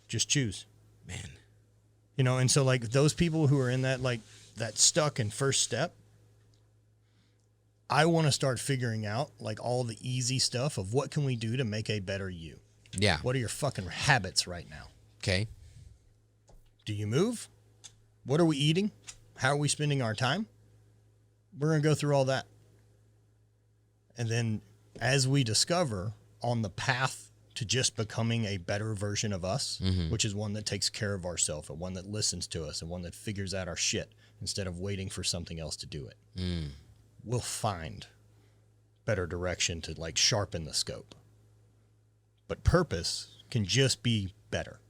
Just choose. Man. And so like those people who are in that, like that stuck in first step, I want to start figuring out like all the easy stuff of what can we do to make a better you? Yeah. What are your fucking habits right now? Okay. Do you move? What are we eating? How are we spending our time? We're going to go through all that. And then as we discover on the path to just becoming a better version of us, which is one that takes care of ourselves, and one that listens to us, and one that figures out our shit instead of waiting for something else to do it. We'll find better direction to like sharpen the scope. But purpose can just be better.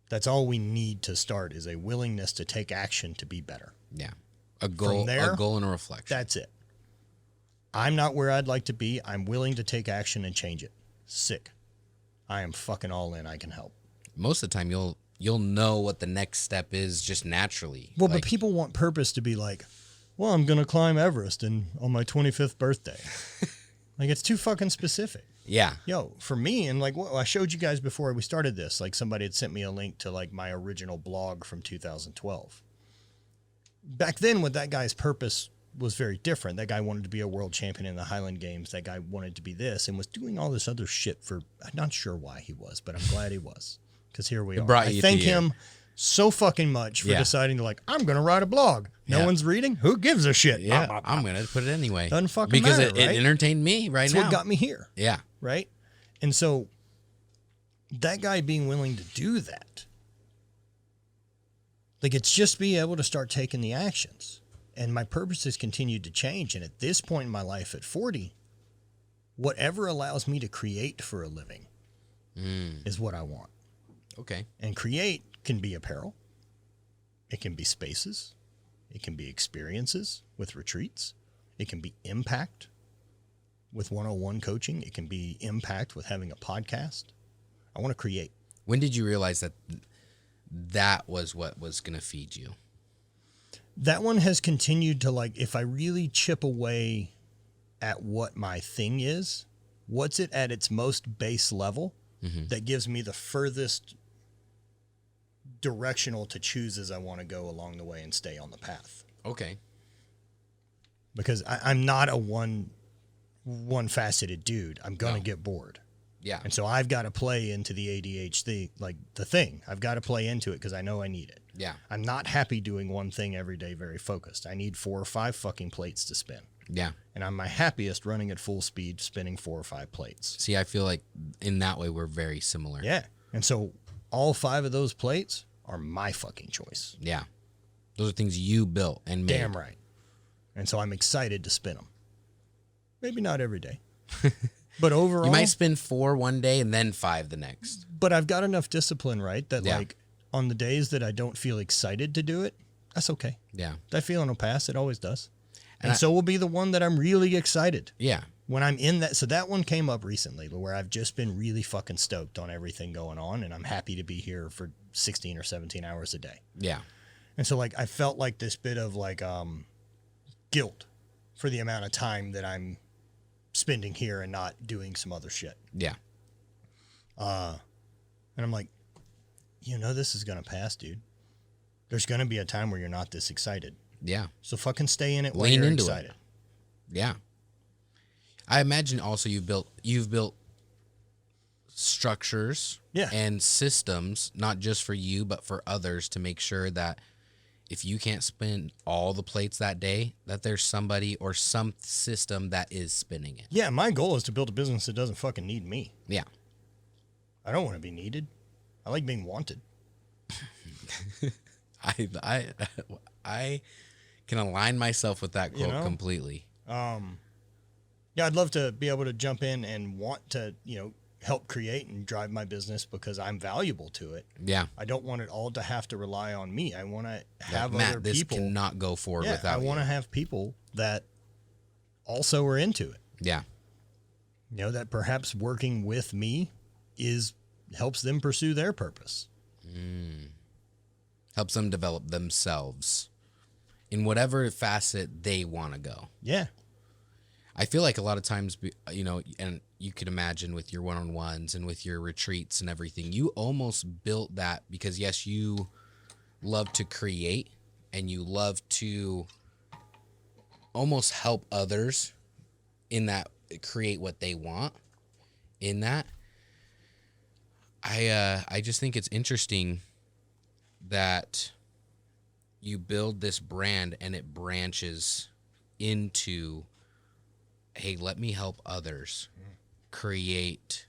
That's all we need to start is a willingness to take action to be better. Yeah. A goal and a reflection. That's it. I'm not where I'd like to be. I'm willing to take action and change it. Sick. I am fucking all in. I can help. Most of the time you'll know what the next step is just naturally. Well, but people want purpose to be like, well, I'm going to climb Everest on my 25th birthday. Like it's too fucking specific. Yeah. Yo, for me, and like what I showed you guys before we started this, like somebody had sent me a link to like my original blog from 2012. Back then, what that guy's purpose was very different. That guy wanted to be a world champion in the Highland Games. That guy wanted to be this and was doing all this other shit for, I'm not sure why he was, but I'm glad he was because here we are. Brought I you thank to you. him so fucking much for Yeah. deciding to like, I'm going to write a blog. No Yeah. one's reading. Who gives a shit? Yeah, I'm gonna put it anyway. Doesn't fucking because matter, it right? entertained me right That's now. what got me here. Yeah, Right. And so that guy being willing to do that, like, it's just being able to start taking the actions. And my purpose has continued to change. And at this point in my life at 40, whatever allows me to create for a living is what I want. okay. And create can be apparel. It can be spaces. It can be experiences with retreats. It can be impact with 101 coaching. It can be impact with having a podcast. I want to create. When did you realize that that was what was gonna feed you? That one has continued to, like, if I really chip away at what my thing is, what's it at its most base level that gives me the furthest directional to choose as I want to go along the way and stay on the path. Okay. Because I'm not a one faceted dude. I'm going to get bored. Yeah. And so I've got to play into the ADHD, like the thing. I've got to play into it because I know I need it. Yeah. I'm not happy doing one thing every day very focused. I need 4 or 5 fucking plates to spin. Yeah. And I'm my happiest running at full speed, spinning 4 or 5 plates. See, I feel like in that way we're very similar. Yeah. And so all 5 of those plates are my fucking choice. Yeah. Those are things you built and made. Damn right. And so I'm excited to spin them. Maybe not every day. But overall, You might spin 4 one day and then 5 the next. but I've got enough discipline, right? That Yeah. like on the days that I don't feel excited to do it, that's okay. Yeah. That feeling will pass. It always does. And And so will be the one that I'm really excited Yeah. when I'm in that. So that one came up recently where I've just been really fucking stoked on everything going on. And I'm happy to be here for 16 or 17 hours a day. Yeah. And so like, I felt like this bit of like, guilt for the amount of time that I'm spending here and not doing some other shit. Yeah. And I'm like, this is going to pass, dude. There's going to be a time where you're not this excited. Yeah. So fucking stay in it while Lean you're into excited. it. Yeah. I imagine also you've built structures Yeah. and systems, not just for you, but for others to make sure that if you can't spin all the plates that day, that there's somebody or some system that is spinning it. Yeah, my goal is to build a business that doesn't fucking need me. Yeah. I don't want to be needed. I like being wanted. I can align myself with that quote know? completely. Yeah, I'd love to be able to jump in and want to, help create and drive my business because I'm valuable to it. Yeah. I don't want it all to have to rely on me. I want to have Matt, other this people. cannot go forward Yeah, without I want to you. have people that also are into it. Yeah. That perhaps working with me helps them pursue their purpose. Helps them develop themselves in whatever facet they want to go. Yeah. I feel like a lot of times, and you could imagine with your one-on-ones and with your retreats and everything, you almost built that because, yes, you love to create and you love to almost help others in that, create what they want in that. I just think it's interesting that you build this brand and it branches into, hey, let me help others create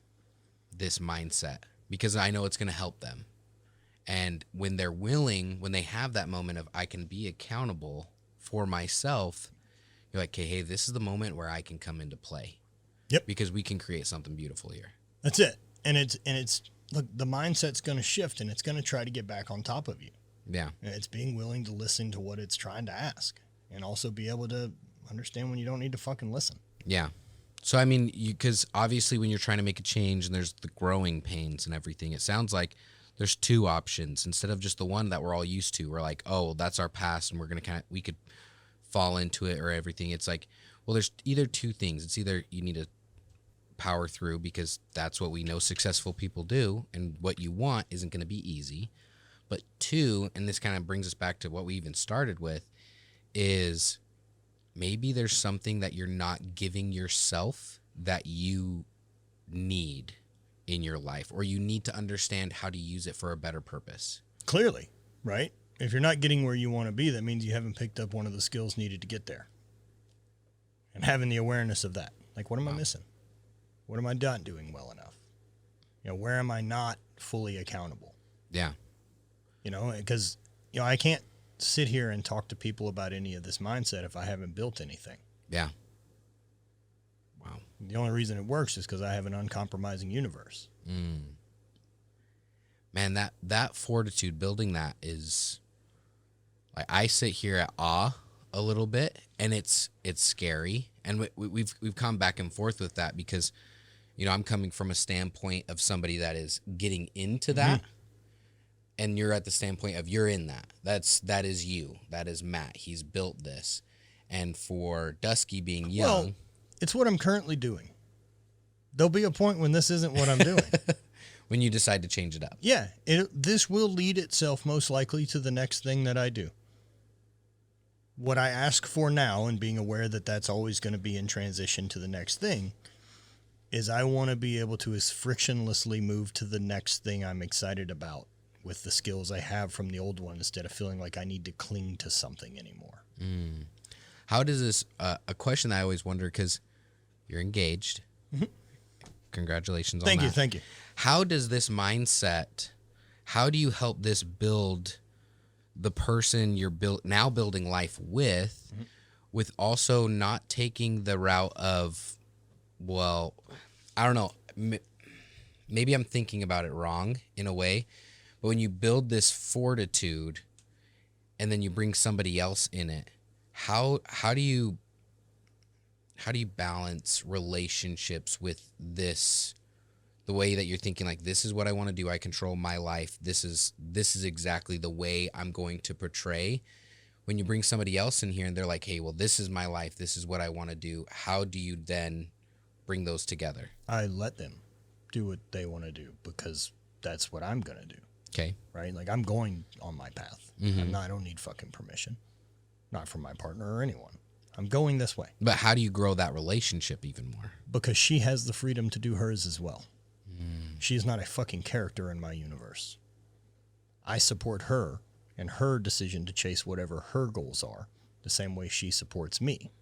this mindset because I know it's going to help them. And when they're willing, when they have that moment of I can be accountable for myself, you're like, okay, hey, this is the moment where I can come into play. Yep. Because we can create something beautiful here. That's it. And it's look, the mindset's going to shift and it's going to try to get back on top of you. Yeah. And it's being willing to listen to what it's trying to ask and also be able to understand when you don't need to fucking listen. Yeah. So, I mean, because obviously when you're trying to make a change and there's the growing pains and everything, it sounds like there's 2 options instead of just the one that we're all used to. We're like, oh, that's our past and we're going to we could fall into it or everything. It's like, well, there's either 2 things. It's either you need to power through because that's what we know successful people do and what you want isn't going to be easy. But 2, and this kind of brings us back to what we even started with, is maybe there's something that you're not giving yourself that you need in your life, or you need to understand how to use it for a better purpose. Clearly. right? If you're not getting where you want to be, that means you haven't picked up one of the skills needed to get there. And having the awareness of that. Like, what am I missing? What am I not doing well enough? Where am I not fully accountable? Yeah. Because, I can't sit here and talk to people about any of this mindset if I haven't built anything. Yeah. Wow. The only reason it works is because I have an uncompromising universe. Man, that fortitude, building that is, like, I sit here at awe a little bit, and it's scary. And we've come back and forth with that because, I'm coming from a standpoint of somebody that is getting into that, and you're at the standpoint of you're in that. That is you. That is Matt. He's built this. And for Dusky being young. Well, it's what I'm currently doing. There'll be a point when this isn't what I'm doing. When you decide to change it up. Yeah. This will lead itself most likely to the next thing that I do. What I ask for now, and being aware that that's always going to be in transition to the next thing, is I want to be able to as frictionlessly move to the next thing I'm excited about with the skills I have from the old one, instead of feeling like I need to cling to something anymore. How does this, a question that I always wonder, because you're engaged. Congratulations on that. Thank you. How does this mindset, how do you help this build the person you're now building life with also not taking the route of, well, I don't know, maybe I'm thinking about it wrong in a way, but when you build this fortitude and then you bring somebody else in it, how do you balance relationships with this, the way that you're thinking, like, this is what I want to do, I control my life, this is exactly the way I'm going to portray. When you bring somebody else in here and they're like, hey, well, this is my life, this is what I want to do, how do you then bring those together? I let them do what they want to do because that's what I'm going to do. Okay. Right? Like, I'm going on my path. I don't need fucking permission. Not from my partner or anyone. I'm going this way. But how do you grow that relationship even more? Because she has the freedom to do hers as well. She is not a fucking character in my universe. I support her and her decision to chase whatever her goals are, the same way she supports me.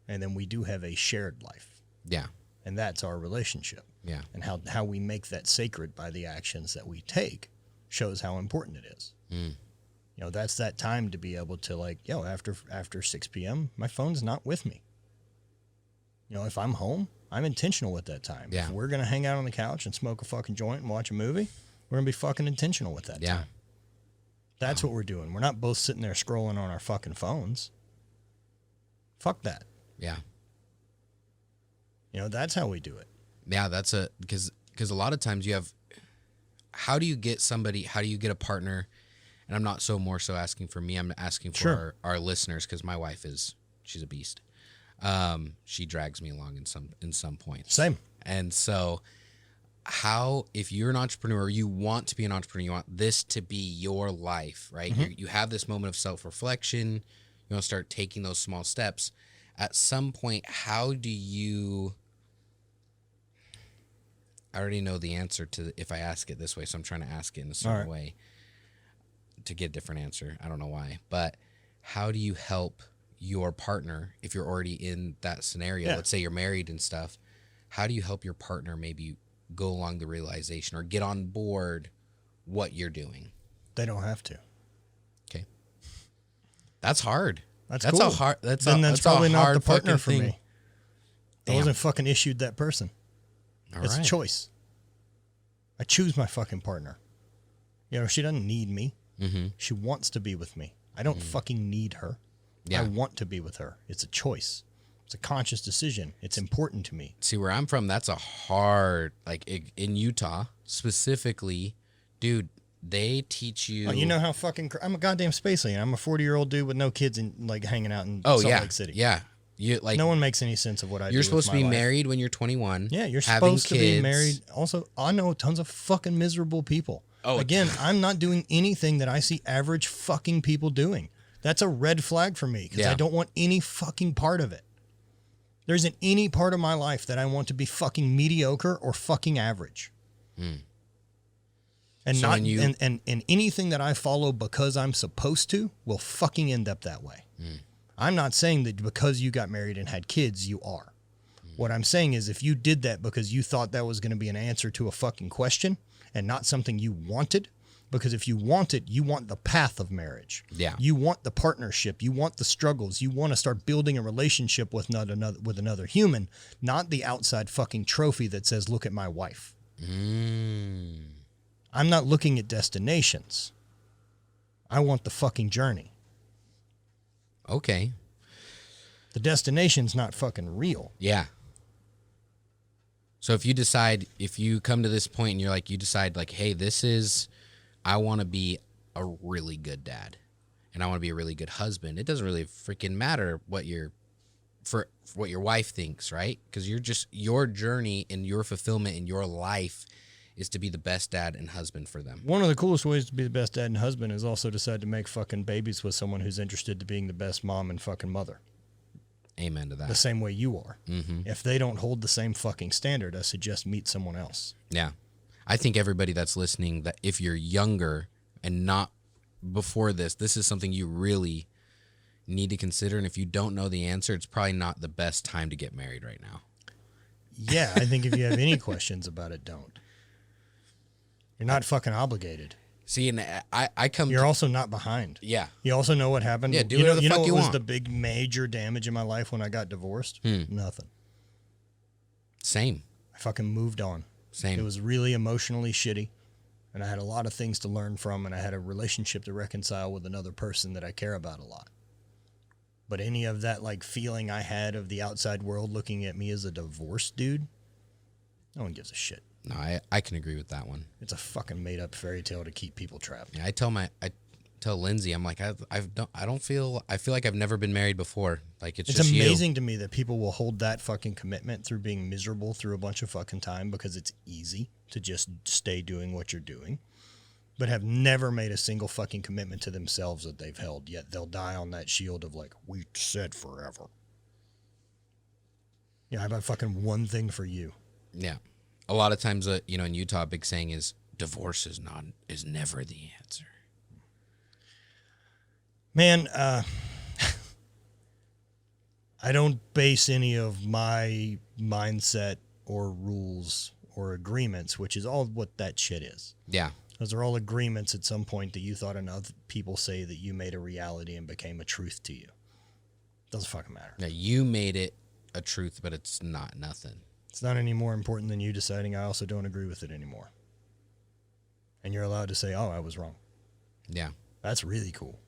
And then we do have a shared life. Yeah. And that's our relationship. Yeah. And how we make that sacred by the actions that we take shows how important it is. That's that time to be able to, like, after 6 p.m., my phone's not with me. If I'm home, I'm intentional with that time. Yeah. If we're going to hang out on the couch and smoke a fucking joint and watch a movie, we're going to be fucking intentional with that time. That's what we're doing. We're not both sitting there scrolling on our fucking phones. Fuck that. Yeah. That's how we do it. Yeah, because a lot of times you have, how do you get a partner? And I'm not more so asking for me, I'm asking for our listeners, because my wife she's a beast. She drags me along in some points. Same. And so if you're an entrepreneur, or you want to be an entrepreneur, you want this to be your life, right? You have this moment of self-reflection, you want to start taking those small steps. At some point, how do you, I already know the answer to if I ask it this way, so I'm trying to ask it in a certain way to get a different answer. I don't know why, but how do you help your partner if you're already in that scenario? Let's say you're married and stuff. How do you help your partner maybe go along the realization or get on board what you're doing? They don't have to. Okay. That's hard. That's cool. That's probably not the partner for me. I wasn't fucking issued that person. It's a choice. I choose my fucking partner. She doesn't need me. She wants to be with me. I don't fucking need her. I want to be with her. It's a choice. It's a conscious decision. It's important to me. See, where I'm from, that's a hard, like in Utah specifically, dude, they teach you. Oh, you know how fucking, I'm a goddamn space alien. I'm a 40-year-old dude with no kids and like hanging out in Salt Lake City. Yeah. You, like, no one makes any sense of what I do. You're supposed to be life. Married when you're 21. Yeah, you're supposed to be married. Also, I know tons of fucking miserable people. Oh, again, I'm not doing anything that I see average fucking people doing. That's a red flag for me because I don't want any fucking part of it. There isn't any part of my life that I want to be fucking mediocre or fucking average. And So not when you- and anything that I follow because I'm supposed to will fucking end up that way. I'm not saying that because you got married and had kids, you are. What I'm saying is if you did that because you thought that was going to be an answer to a fucking question and not something you wanted, because if you want it, you want the path of marriage. Yeah. You want the partnership. You want the struggles. You want to start building a relationship with another human, not the outside fucking trophy that says, look at my wife. I'm not looking at destinations. I want the fucking journey. Okay. The destination's not fucking real. Yeah. So if you come to this point and you're like, you decide like, hey, I want to be a really good dad and I want to be a really good husband. It doesn't really freaking matter what your wife thinks, right? Because your journey and your fulfillment in your life is to be the best dad and husband for them. One of the coolest ways to be the best dad and husband is also decide to make fucking babies with someone who's interested to being the best mom and fucking mother. Amen to that. The same way you are. Mm-hmm. If they don't hold the same fucking standard, I suggest meet someone else. Yeah. I think everybody that's listening, that if you're younger and not before this is something you really need to consider. And if you don't know the answer, it's probably not the best time to get married right now. Yeah, I think if you have any questions about it, don't. You're not fucking obligated. See, and I come. You're also not behind. Yeah. You also know what happened. Yeah, do whatever the fuck what you was want. the big major damage in my life when I got divorced? Nothing. Same. I fucking moved on. Same. It was really emotionally shitty, and I had a lot of things to learn from, and I had a relationship to reconcile with another person that I care about a lot. But any of that like feeling I had of the outside world looking at me as a divorced dude, no one gives a shit. No, I can agree with that one. It's a fucking made up fairy tale to keep people trapped. Yeah, I tell Lindsay, I'm like, I feel like I've never been married before. Like it's just amazing you. to me that people will hold that fucking commitment through being miserable through a bunch of fucking time because it's easy to just stay doing what you're doing, but have never made a single fucking commitment to themselves that they've held, yet they'll die on that shield of like, we said forever. Yeah, how about fucking one thing for you? Yeah. A lot of times, in Utah, a big saying is divorce is never the answer. Man, I don't base any of my mindset or rules or agreements, which is all what that shit is. Yeah. Those are all agreements at some point that you thought enough people say that you made a reality and became a truth to you. Doesn't fucking matter. Yeah, you made it a truth, but it's not nothing. It's not any more important than you deciding I also don't agree with it anymore. And you're allowed to say, oh, I was wrong. Yeah. That's really cool.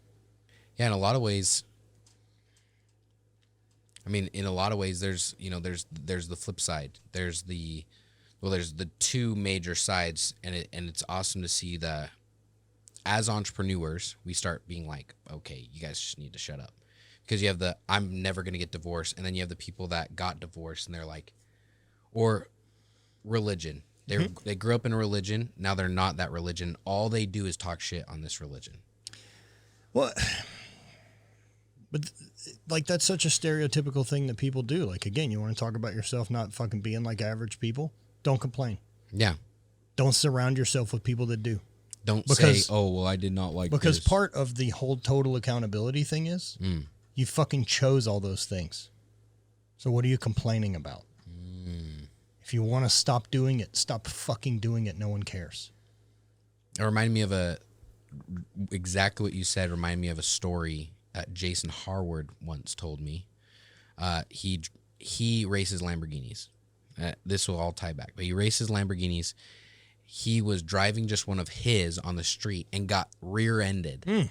Yeah, in a lot of ways, there's the flip side. There's the two major sides, and it's awesome to see as entrepreneurs, we start being like, okay, you guys just need to shut up. Because you have I'm never going to get divorced, and then you have the people that got divorced, and they're like, or religion. They grew up in a religion. Now they're not that religion. All they do is talk shit on this religion. Well, but like that's such a stereotypical thing that people do. Like, again, you want to talk about yourself not fucking being like average people? Don't complain. Yeah. Don't surround yourself with people that do. Don't say, oh, well, I did not like this. Because part of the whole total accountability thing is you fucking chose all those things. So what are you complaining about? If you want to stop doing it, stop fucking doing it. No one cares. It reminded me of exactly what you said reminded me of a story Jason Harward once told me. He races Lamborghinis. This will all tie back, but he races Lamborghinis. He was driving just one of his on the street and got rear-ended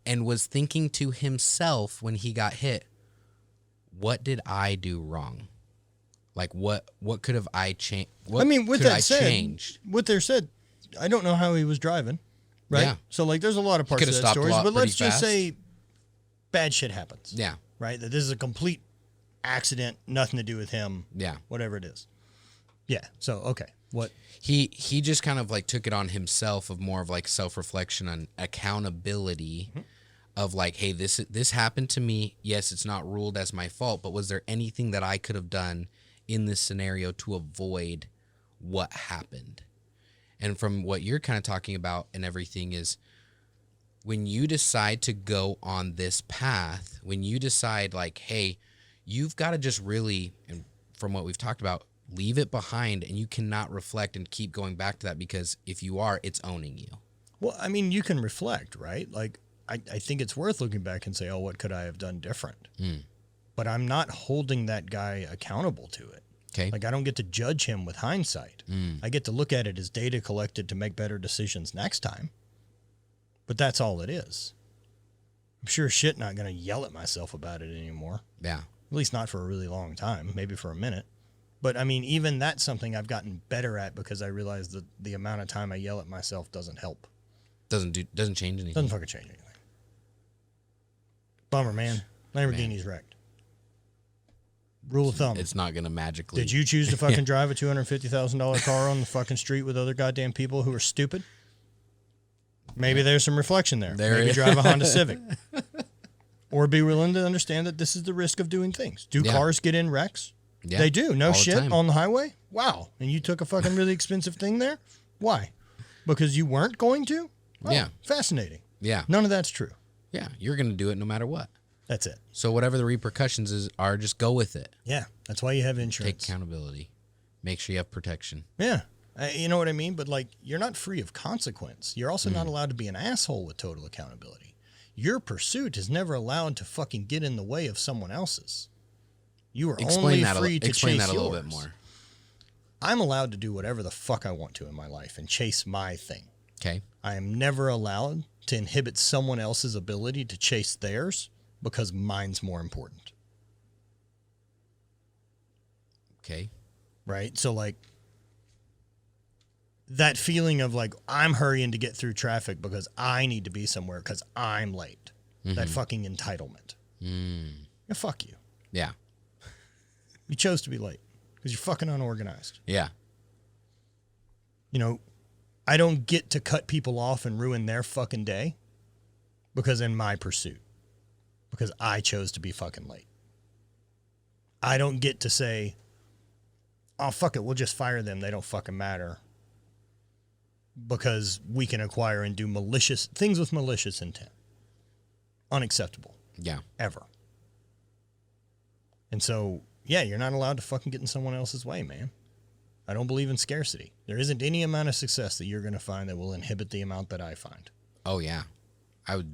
and was thinking to himself when he got hit, what did I do wrong? Like, what could have I changed? I mean, with that said, I don't know how he was driving, right? Yeah. So, like, there's a lot of parts of that story, but let's just say bad shit happens. Yeah. Right? That this is a complete accident, nothing to do with him. Yeah. Whatever it is. Yeah. So, okay. What? He just kind of, like, took it on himself of more of, like, self-reflection and accountability of, like, hey, this happened to me. Yes, it's not ruled as my fault, but was there anything that I could have done in this scenario to avoid what happened? and from what you're kind of talking about and everything is when you decide to go on this path, when you decide like, hey, you've got to just really, and from what we've talked about, leave it behind, and you cannot reflect and keep going back to that, because if you are, it's owning you. Well, I mean, you can reflect, right? Like, I think it's worth looking back and say, oh, what could I have done different? But I'm not holding that guy accountable to it. Okay. Like, I don't get to judge him with hindsight. I get to look at it as data collected to make better decisions next time. But that's all it is. I'm sure as shit not going to yell at myself about it anymore. Yeah. At least not for a really long time, maybe for a minute. But I mean, even that's something I've gotten better at, because I realize that the amount of time I yell at myself doesn't help. Doesn't change anything. Doesn't fucking change anything. Bummer, man. Lamborghini's wrecked. Rule of thumb. It's not going to magically. Did you choose to fucking drive a $250,000 car on the fucking street with other goddamn people who are stupid? Maybe there's some reflection there. Maybe drive a Honda Civic. Or be willing to understand that this is the risk of doing things. Do cars get in wrecks? Yeah, they do. No shit. the On the highway? Wow. And you took a fucking really expensive thing there? Why? Because you weren't going to? Oh, yeah. Fascinating. Yeah. None of that's true. Yeah. You're going to do it no matter what. That's it. So whatever the repercussions are, just go with it. Yeah. That's why you have insurance. Take accountability. Make sure you have protection. Yeah. You know what I mean? But like, you're not free of consequence. You're also not allowed to be an asshole with total accountability. Your pursuit is never allowed to fucking get in the way of someone else's. You are only free to chase Explain that a little yours. bit more. I'm allowed to do whatever the fuck I want to in my life and chase my thing. Okay. I am never allowed to inhibit someone else's ability to chase theirs because mine's more important. Okay. Right? So like, that feeling of like, I'm hurrying to get through traffic because I need to be somewhere because I'm late. That fucking entitlement. Yeah, fuck you. Yeah. You chose to be late because you're fucking unorganized. Yeah. You know, I don't get to cut people off and ruin their fucking day because in my pursuit, because I chose to be fucking late. I don't get to say, oh, fuck it, we'll just fire them. They don't fucking matter. Because we can acquire and do malicious things with malicious intent. Unacceptable. Yeah. Ever. And so, yeah, you're not allowed to fucking get in someone else's way, man. I don't believe in scarcity. There isn't any amount of success that you're going to find that will inhibit the amount that I find. Oh, yeah. I was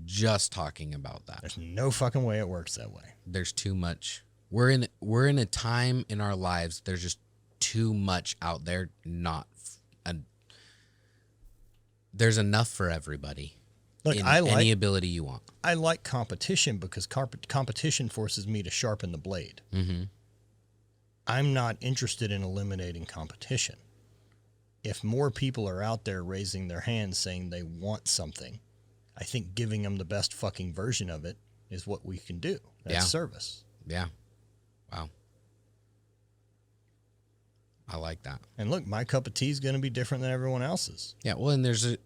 just talking about that. There's no fucking way it works that way. There's too much. We're in a time in our lives, there's just too much out there. There's enough for everybody. Look, in any ability you want. I like competition because competition forces me to sharpen the blade. Mm-hmm. I'm not interested in eliminating competition. If more people are out there raising their hands saying they want something, I think giving them the best fucking version of it is what we can do. That's service. Yeah. Wow. I like that. And look, my cup of tea is going to be different than everyone else's. Yeah, well, and there's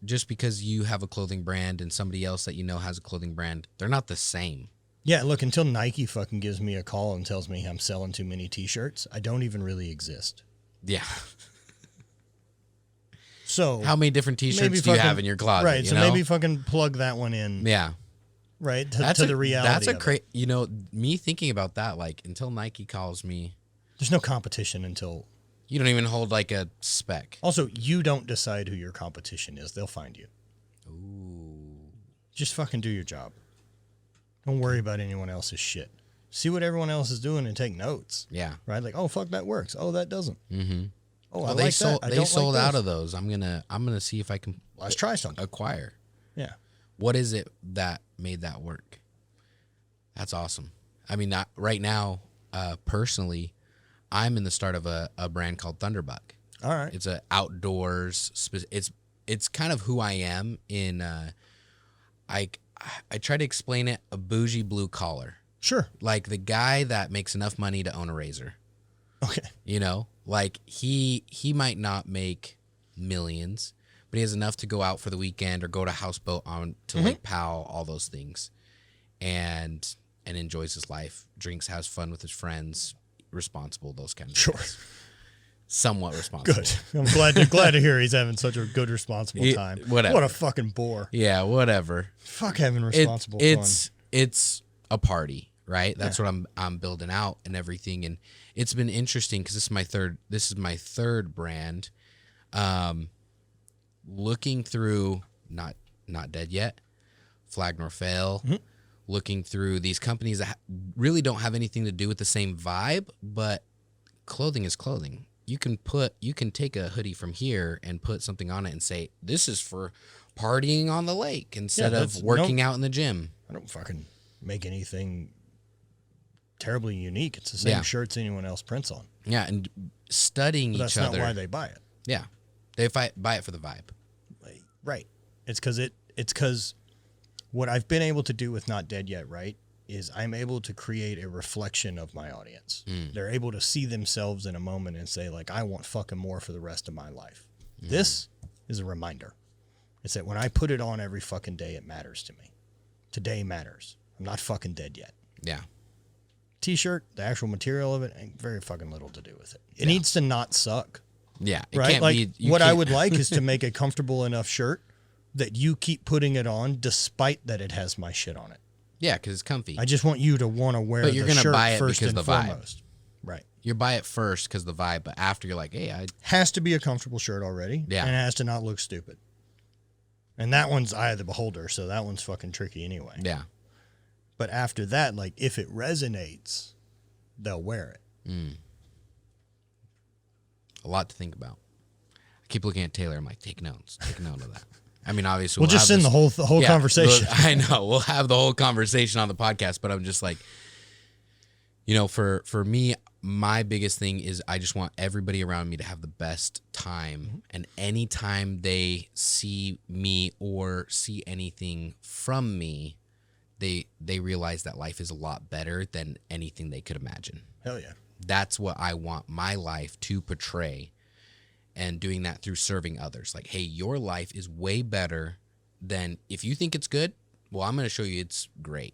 just because you have a clothing brand and somebody else that you know has a clothing brand, they're not the same. Yeah, look, until Nike fucking gives me a call and tells me I'm selling too many t-shirts, I don't even really exist. Yeah. So how many different t-shirts do you have in your closet? Right, so maybe fucking plug that one in. Yeah. Right, to the reality That's me thinking about that, like, until Nike calls me. There's no competition until... You don't even hold, like, a spec. Also, you don't decide who your competition is. They'll find you. Ooh. Just fucking do your job. Don't worry about anyone else's shit. See what everyone else is doing and take notes. Yeah. Right? Like, oh, fuck, that works. Oh, that doesn't. Mm-hmm. Oh, well, they sold out of those. I'm gonna see if I can... Let's try something. Acquire. Yeah. What is it that made that work? That's awesome. I mean, right now, personally... I'm in the start of a brand called Thunderbuck. All right. It's a outdoors. It's kind of who I am in. I try to explain it, a bougie blue collar. Sure. Like the guy that makes enough money to own a razor. Okay. You know, like he might not make millions, but he has enough to go out for the weekend or go to houseboat on to Lake Powell, all those things, and enjoys his life, drinks, has fun with his friends. Responsible, those kind of things. somewhat responsible. Good. I'm glad to hear he's having such a good responsible time. Whatever. What a fucking bore. Yeah, whatever. Fuck having responsible fun. It's a party, right? That's what I'm building out and everything, and it's been interesting because this is my third brand. Looking through not dead yet, Flag Nor Fail, looking through these companies that really don't have anything to do with the same vibe, but clothing is clothing. You can take a hoodie from here and put something on it and say, this is for partying on the lake instead of working out in the gym. I don't fucking make anything terribly unique. It's the same shirts anyone else prints on. Yeah, and studying each other. That's not why they buy it. Yeah. They buy it for the vibe. Right. It's because what I've been able to do with Not Dead Yet, right, is I'm able to create a reflection of my audience. They're able to see themselves in a moment and say, like, I want fucking more for the rest of my life. This is a reminder. It's that when I put it on every fucking day, it matters to me. Today matters. I'm not fucking dead yet. Yeah. T-shirt, the actual material of it, ain't very fucking little to do with it. It needs to not suck. Yeah. It right? can't Like, be, what I would like is to make a comfortable enough shirt that you keep putting it on despite that it has my shit on it. Yeah, because it's comfy. I just want you to want to wear but you're the gonna shirt buy it first because and the vibe. foremost. Right. You buy it first because the vibe, but after you're like, hey, has to be a comfortable shirt already. Yeah. And it has to not look stupid. And that one's eye of the beholder, so that one's fucking tricky anyway. Yeah. But after that, like, if it resonates, they'll wear it. A lot to think about. I keep looking at Taylor. I'm like, take notes. Take note of that. I mean, obviously, We'll just send the whole conversation. I know. We'll have the whole conversation on the podcast, but I'm just like, for me, my biggest thing is I just want everybody around me to have the best time. And anytime they see me or see anything from me, they realize that life is a lot better than anything they could imagine. Hell yeah. That's what I want my life to portray. And doing that through serving others. Like, hey, your life is way better than, if you think it's good, well, I'm going to show you it's great.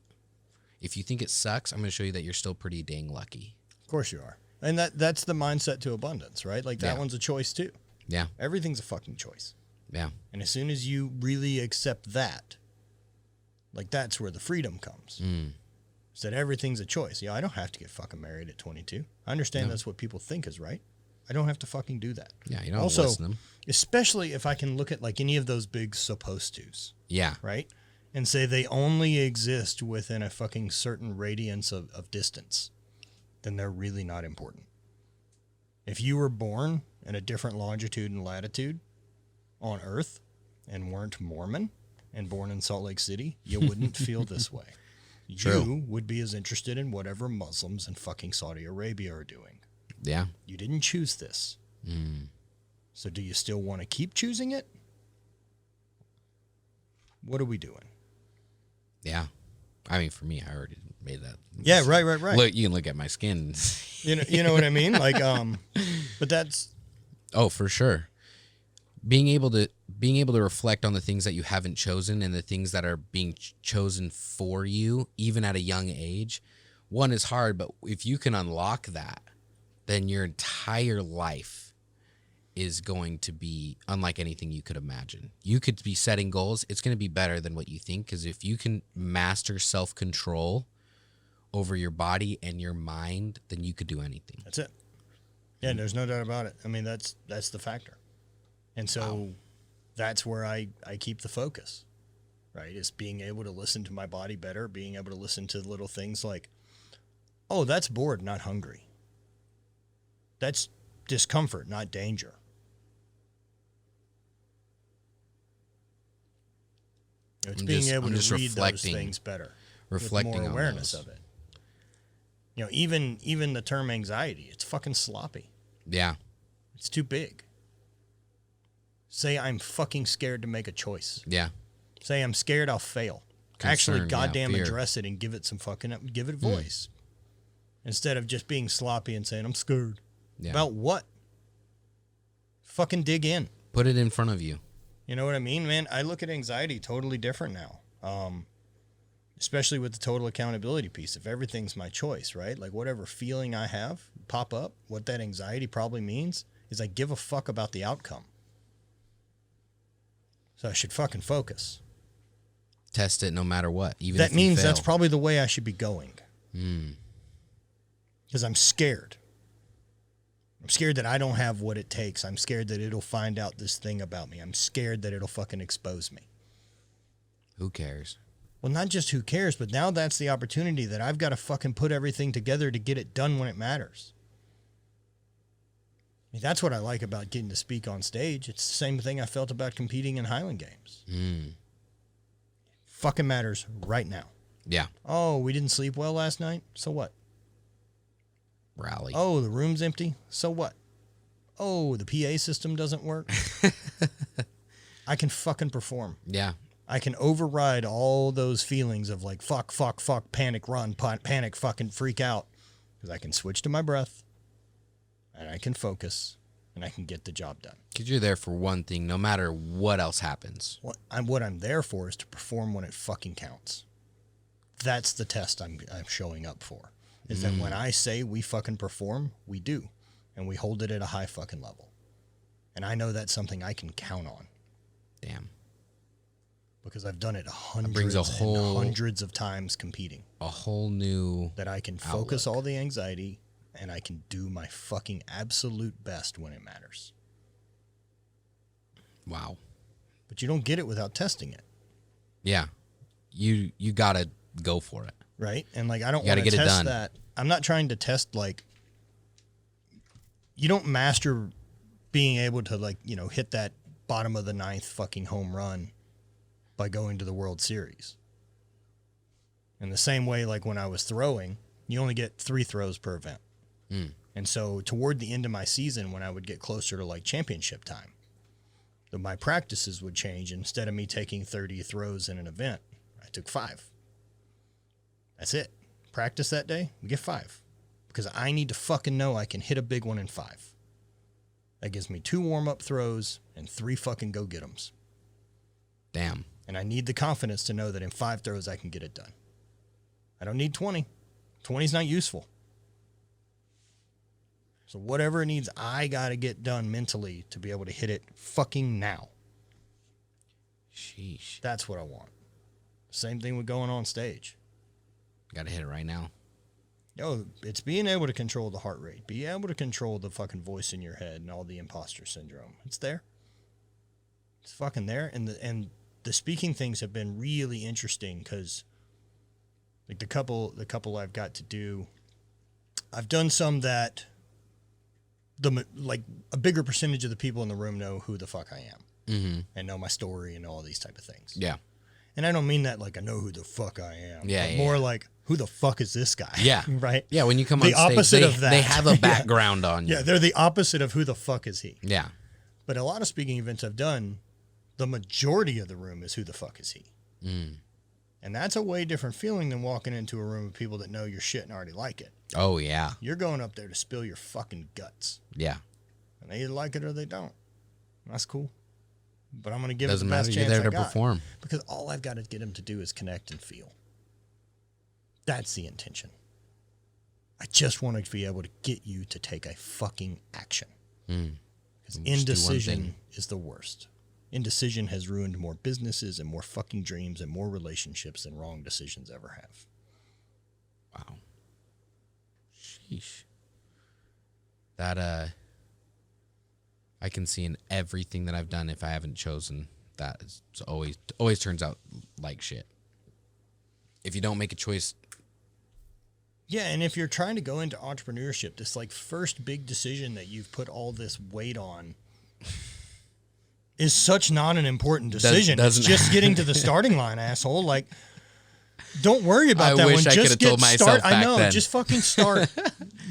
If you think it sucks, I'm going to show you that you're still pretty dang lucky. Of course you are. And that's the mindset to abundance, right? Like, that one's a choice too. Yeah. Everything's a fucking choice. Yeah. And as soon as you really accept that, like, that's where the freedom comes. Is that everything's a choice. I don't have to get fucking married at 22. I understand that's what people think is right. I don't have to fucking do that. Yeah, you don't also, listen to them. Especially if I can look at, like, any of those big supposed tos. Yeah. Right? And say they only exist within a fucking certain radius of distance. Then they're really not important. If you were born in a different longitude and latitude on Earth and weren't Mormon and born in Salt Lake City, you wouldn't feel this way. True. You would be as interested in whatever Muslims in fucking Saudi Arabia are doing. Yeah. You didn't choose this. So do you still want to keep choosing it? What are we doing? Yeah. I mean, for me, I already made that. Yeah, right. Look, you can look at my skin. You know what I mean? Like, but that's. Oh, for sure. Being able to reflect on the things that you haven't chosen and the things that are being chosen for you, even at a young age, one is hard, but if you can unlock that, then your entire life is going to be unlike anything you could imagine. You could be setting goals. It's going to be better than what you think, because if you can master self-control over your body and your mind, then you could do anything. That's it. Yeah, there's no doubt about it. I mean, that's the factor. And so that's where I keep the focus, right? Is being able to listen to my body better, being able to listen to little things like, oh, that's bored, not hungry. That's discomfort, not danger. It's being able to read those things better, reflecting with more awareness on those. of it. Even the term anxiety, it's fucking sloppy. Yeah. It's too big. Say I'm fucking scared to make a choice. Yeah. Say I'm scared I'll fail. Concern, Actually, goddamn, fear. address it and give it give it voice. Instead of just being sloppy and saying I'm scared. Yeah. About what? Fucking dig in. Put it in front of you. You know what I mean, man? I look at anxiety totally different now. Especially with the total accountability piece. If everything's my choice, right? Like, whatever feeling I have pop up, what that anxiety probably means is I give a fuck about the outcome. So I should fucking focus. Test it no matter what. Even That if means you fail. that's probably the way I should be going. Because I'm scared. I'm scared that I don't have what it takes. I'm scared that it'll find out this thing about me. I'm scared that it'll fucking expose me. Who cares? Well, not just who cares, but now that's the opportunity that I've got to fucking put everything together to get it done when it matters. I mean, that's what I like about getting to speak on stage. It's the same thing I felt about competing in Highland Games. Fucking matters right now. Yeah. Oh, we didn't sleep well last night? So what? Rally. Oh, the room's empty? So what? Oh, the PA system doesn't work? I can fucking perform. Yeah. I can override all those feelings of like, fuck, panic, run, panic, fucking freak out. Because I can switch to my breath, and I can focus, and I can get the job done. Because you're there for one thing, no matter what else happens. What I'm there for is to perform when it fucking counts. That's the test I'm showing up for. Is that when I say we fucking perform, we do. And we hold it at a high fucking level. And I know that's something I can count on. Damn. Because I've done it brings hundreds of times competing. A whole new That I can focus all the anxiety and I can do my fucking absolute best when it matters. Wow. But you don't get it without testing it. Yeah. You gotta go for it. Right? And like I don't want to get it test done. that. I'm not trying to test like you don't master being able to like, you know, hit that bottom of the ninth fucking home run by going to the World Series. In the same way, like when I was throwing, you only get 3 throws per event. And so toward the end of my season, when I would get closer to like championship time, my practices would change. Instead of me taking 30 throws in an event, I took 5. That's it. Practice that day, we get 5. Because I need to fucking know I can hit a big one in 5. That gives me 2 warm-up throws and 3 fucking go-get-ems. Damn. And I need the confidence to know that in 5 throws I can get it done. I don't need 20. 20's not useful. So whatever it needs, I got to get done mentally to be able to hit it fucking now. Sheesh. That's what I want. Same thing with going on stage. Gotta hit it right now. Yo, it's being able to control the heart rate, be able to control the fucking voice in your head and all the imposter syndrome. It's there. It's fucking there. And the speaking things have been really interesting because like the couple I've got to do, I've done some that like a bigger percentage of the people in the room know who the fuck I am and know my story and all these type of things. Yeah. And I don't mean that like I know who the fuck I am. Yeah, but yeah, more yeah. like who the fuck is this guy? Yeah. Right? Yeah, when you come The on stage, opposite of that. they have a background on you. Yeah, they're the opposite of who the fuck is he. Yeah. But a lot of speaking events I've done, the majority of the room is who the fuck is he. And that's a way different feeling than walking into a room of people that know your shit and already like it. Oh, yeah. You're going up there to spill your fucking guts. Yeah. And they either like it or they don't. That's cool. But I'm going to give Doesn't it the best matter. chance You're there I to got. perform. Because all I've got to get them to do is connect and feel. That's the intention. I just want to be able to get you to take a fucking action. Because indecision is the worst. Indecision has ruined more businesses and more fucking dreams and more relationships than wrong decisions ever have. Wow. Sheesh. That, I can see in everything that I've done if I haven't chosen that. It's always turns out like shit. If you don't make a choice. Yeah, and if you're trying to go into entrepreneurship, this like first big decision that you've put all this weight on is such not an important decision. It's just getting to the starting line, asshole. Like, don't worry about that one. I could have told myself back I know. then. Just fucking start.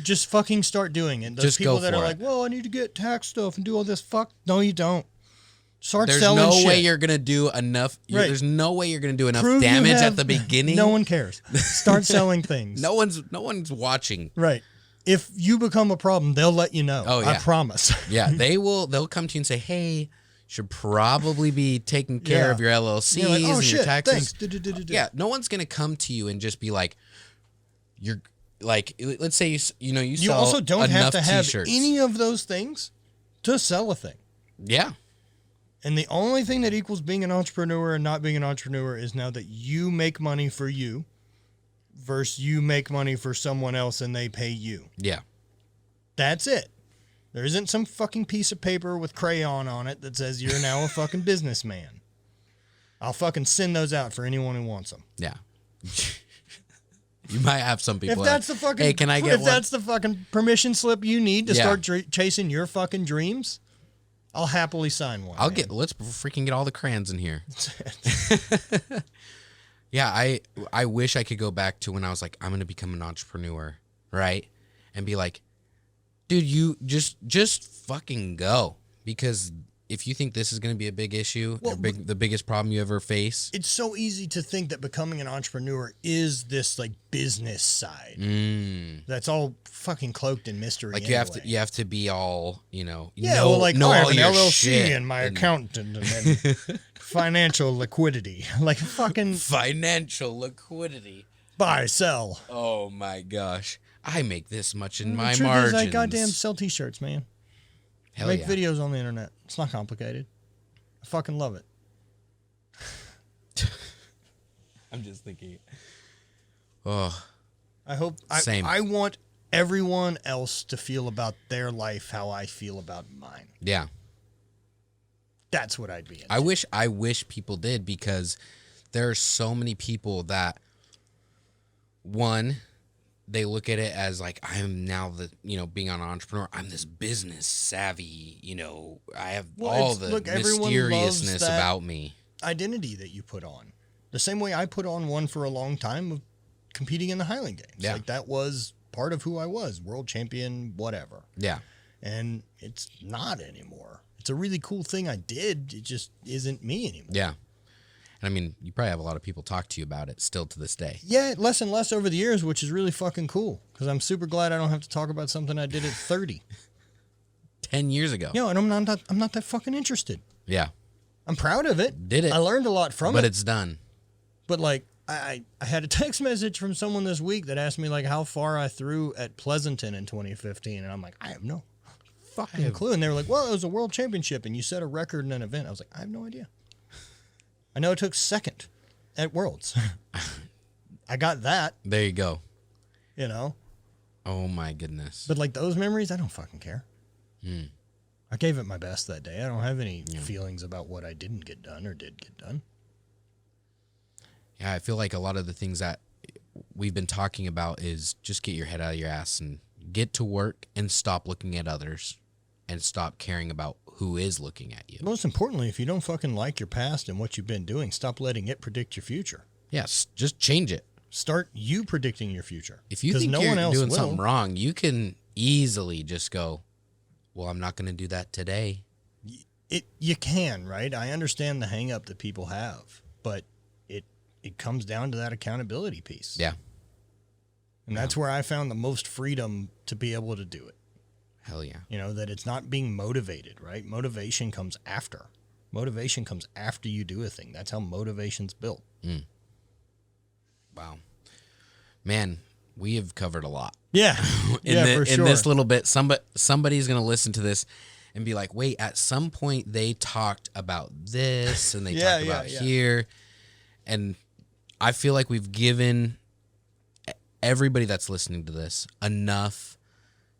Just fucking start doing it. Those Just people go that are for like, it. well, I need to get tax stuff and do all this. Fuck. No, you don't. Start There's selling no shit. way you're gonna do enough. Right. There's no way you're gonna do enough Prove you damage have- at the beginning. No one cares. Start selling things. No one's watching. Right. If you become a problem, they'll let you know. Oh, I yeah. promise. Yeah, they'll come to you and say, "Hey, should probably be taking care Yeah. of your LLCs You're like, oh, and shit, your taxes." thanks. Du-du-du-du-du. Yeah, no one's gonna come to you and just be like, "You're like, let's say you You sell also don't have enough to have t-shirts. any of those things to sell a thing. Yeah. And the only thing that equals being an entrepreneur and not being an entrepreneur is now that you make money for you versus you make money for someone else and they pay you. Yeah. That's it. There isn't some fucking piece of paper with crayon on it that says you're now a fucking businessman. I'll fucking send those out for anyone who wants them. Yeah. You might have some people. If that's the fucking, hey, can I get if one? that's the fucking permission slip you need to Yeah. start chasing your fucking dreams, I'll happily sign one. Let's freaking get all the crayons in here. Yeah, I wish I could go back to when I was like, I'm going to become an entrepreneur, right? And be like, dude, you just fucking go. Because if you think this is going to be a big issue, the biggest problem you ever face. It's so easy to think that becoming an entrepreneur is this like business side. That's all fucking cloaked in mystery. Like anyway. you have to be all, I have an LLC and my accountant and then financial liquidity. Like fucking financial liquidity. Buy, sell. Oh my gosh. I make this much in my The truth margins. is I goddamn sell t-shirts, man. Hell Make yeah. videos on the internet. It's not complicated. I fucking love it. I'm just thinking. Oh, Same. I want everyone else to feel about their life how I feel about mine. yeah. That's what I'd be into. I wish people did, because there are so many people that, one, they look at it as like, I'm now being an entrepreneur, I'm this business savvy, I have all the mysteriousness about me. Identity that you put on. The same way I put on one for a long time of competing in the Highland Games. Yeah. Like that was part of who I was, world champion, whatever. Yeah. And it's not anymore. It's a really cool thing I did. It just isn't me anymore. Yeah. And I mean, you probably have a lot of people talk to you about it still to this day. Yeah, less and less over the years, which is really fucking cool. Because I'm super glad I don't have to talk about something I did at 30. 10 years ago. And I'm not that fucking interested. Yeah. I'm proud of it. Did it. I learned a lot from it. But it's done. But like, I had a text message from someone this week that asked me like how far I threw at Pleasanton in 2015. And I'm like, I have no fucking clue. And they were like, well, it was a world championship and you set a record in an event. I was like, I have no idea. I know it took second at Worlds. I got that. There you go. Oh my goodness. But like those memories, I don't fucking care. I gave it my best that day. I don't have any feelings about what I didn't get done or did get done. Yeah, I feel like a lot of the things that we've been talking about is just get your head out of your ass and get to work and stop looking at others and stop caring about who is looking at you. Most importantly, if you don't fucking like your past and what you've been doing, stop letting it predict your future. Yes, just change it. Start you predicting your future. If you think you're doing something wrong, you can easily just go, well, I'm not going to do that today. You can, right? I understand the hang up that people have, but it comes down to that accountability piece. Yeah. And that's where I found the most freedom to be able to do it. Hell yeah. That it's not being motivated, right? Motivation comes after. Motivation comes after you do a thing. That's how motivation's built. Wow. Man, we have covered a lot. Yeah. For sure. In this little bit, somebody's going to listen to this and be like, wait, at some point they talked about this and they talked about here. And I feel like we've given everybody that's listening to this enough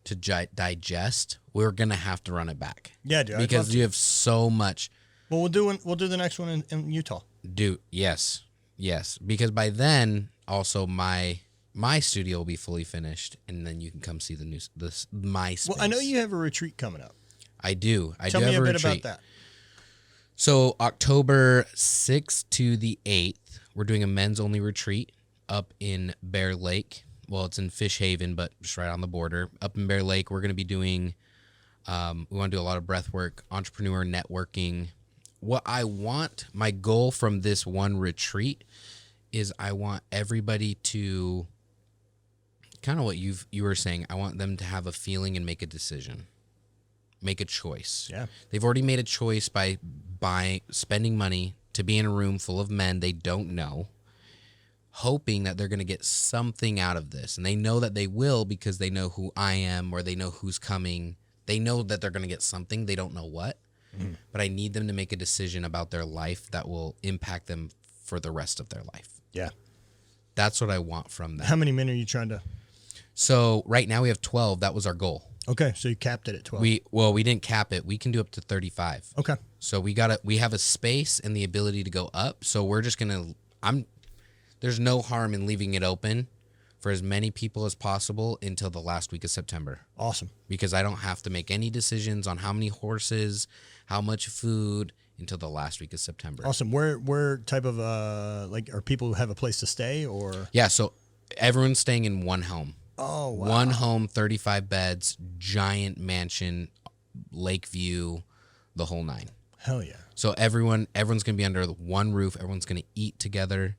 to digest. We're going to have to run it back. Yeah, dude. Because you have so much. Well, we'll do the next one in Utah. Yes. Because by then, also my studio will be fully finished, and then you can come see my space. Well, I know you have a retreat coming up. I do. Tell me a bit about that. So October 6th to the 8th, we're doing a men's only retreat up in Bear Lake. Well, it's in Fish Haven, but just right on the border. Up in Bear Lake, we're going to be doing, we want to do a lot of breath work, entrepreneur networking. What I want, my goal from this one retreat is I want everybody to, kind of what you were saying, I want them to have a feeling and make a decision. Make a choice. Yeah. They've already made a choice by spending money to be in a room full of men they don't know, hoping that they're going to get something out of this. And they know that they will because they know who I am or they know who's coming They know that they're going to get something. They don't know what. But I need them to make a decision about their life that will impact them for the rest of their life. Yeah. That's what I want from them. How many men are you trying to? So right now we have 12. That was our goal. Okay, so you capped it at 12. We didn't cap it. We can do up to 35. Okay. So we have a space and the ability to go up. So we're just going to there's no harm in leaving it open for as many people as possible until the last week of September. Awesome. Because I don't have to make any decisions on how many horses, how much food until the last week of September. Awesome. Where type of are people who have a place to stay or? Yeah, so everyone's staying in one home. Oh, wow. One home, 35 beds, giant mansion, lake view, the whole nine. Hell yeah. So everyone's going to be under one roof. Everyone's going to eat together.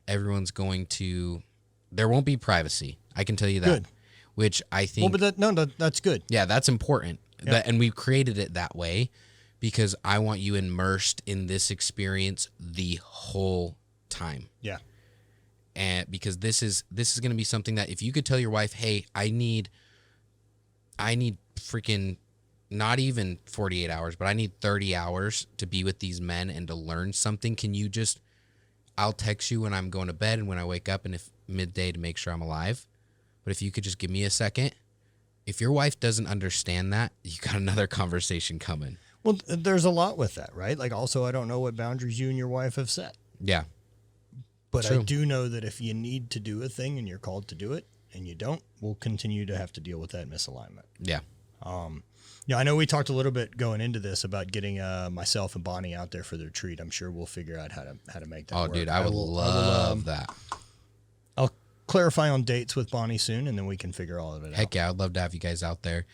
There won't be privacy. I can tell you that. Good. Which I think. Well, but that's good. Yeah, that's important. Yeah. And we've created it that way because I want you immersed in this experience the whole time. Yeah. And because this is going to be something that if you could tell your wife, hey, I need freaking not even 48 hours, but I need 30 hours to be with these men and to learn something. Can you I'll text you when I'm going to bed and when I wake up and if midday to make sure I'm alive. But if you could just give me a second, if your wife doesn't understand that, you got another conversation coming. Well, there's a lot with that, right? Like also, I don't know what boundaries you and your wife have set. Yeah. But True. I do know that if you need to do a thing and you're called to do it and you don't, we'll continue to have to deal with that misalignment. Yeah. Yeah, I know we talked a little bit going into this about getting myself and Bonnie out there for the retreat. I'm sure we'll figure out how to make that work. Oh, dude, I would love that. I'll clarify on dates with Bonnie soon, and then we can figure all of it out. Heck yeah, I'd love to have you guys out there.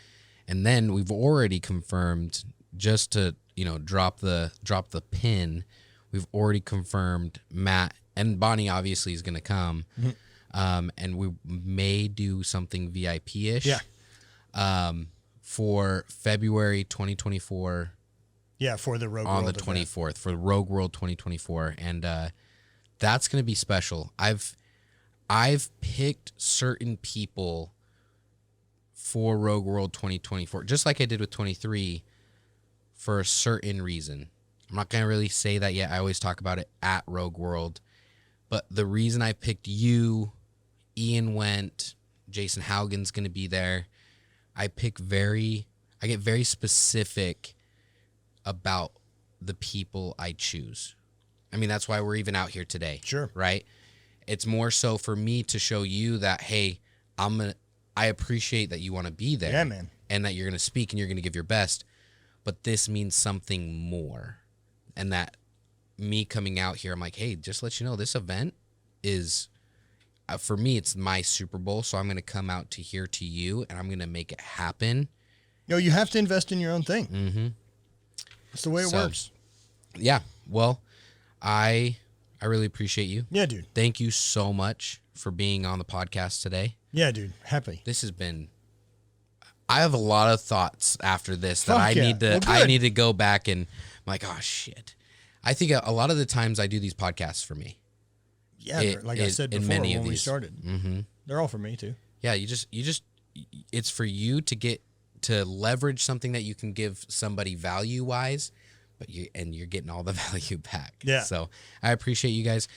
And then we've already confirmed, just to drop the pin, we've already confirmed Matt and Bonnie obviously is going to come, and we may do something VIP-ish. Yeah. For February 2024. Yeah, for the Rogue World on the 24th for Rogue World 2024, and that's going to be special. I've picked certain people for Rogue World 2024, just like I did with 23, for a certain reason. I'm not going to really say that yet. I always talk about it at Rogue World, but the reason I picked you, Ian went, Jason Haugen's going to be there. I get very specific about the people I choose. I mean, that's why we're even out here today. Sure. Right? It's more so for me to show you that, hey, I appreciate that you want to be there. Yeah, man. And that you're going to speak and you're going to give your best. But this means something more. And that me coming out here, I'm like, hey, just let you know, this event is... for me, it's my Super Bowl, so I'm going to come out to here to you, and I'm going to make it happen. No, you have to invest in your own thing. Mm-hmm. That's the way it works. Yeah. Well, I really appreciate you. Yeah, dude. Thank you so much for being on the podcast today. Yeah, dude. Happy. This has been... I have a lot of thoughts after this that Fuck yeah. I need to go back and... I'm like, oh, shit. I think a lot of the times I do these podcasts for me. Yeah, like I said before when we started. Mm-hmm. They're all for me, too. Yeah, you just it's for you to get to leverage something that you can give somebody value-wise, but you're getting all the value back. Yeah. So I appreciate you guys.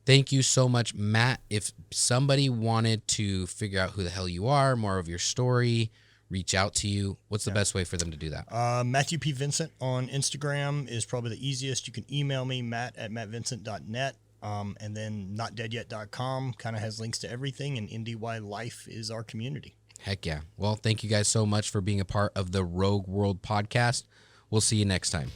Thank you so much, Matt. If somebody wanted to figure out who the hell you are, more of your story, reach out to you, what's the best way for them to do that? Matthew P. Vincent on Instagram is probably the easiest. You can email me, matt@mattvincent.net. And then notdeadyet.com kind of has links to everything, and NDY Life is our community. Heck yeah. Well, thank you guys so much for being a part of the Rogue World podcast. We'll see you next time.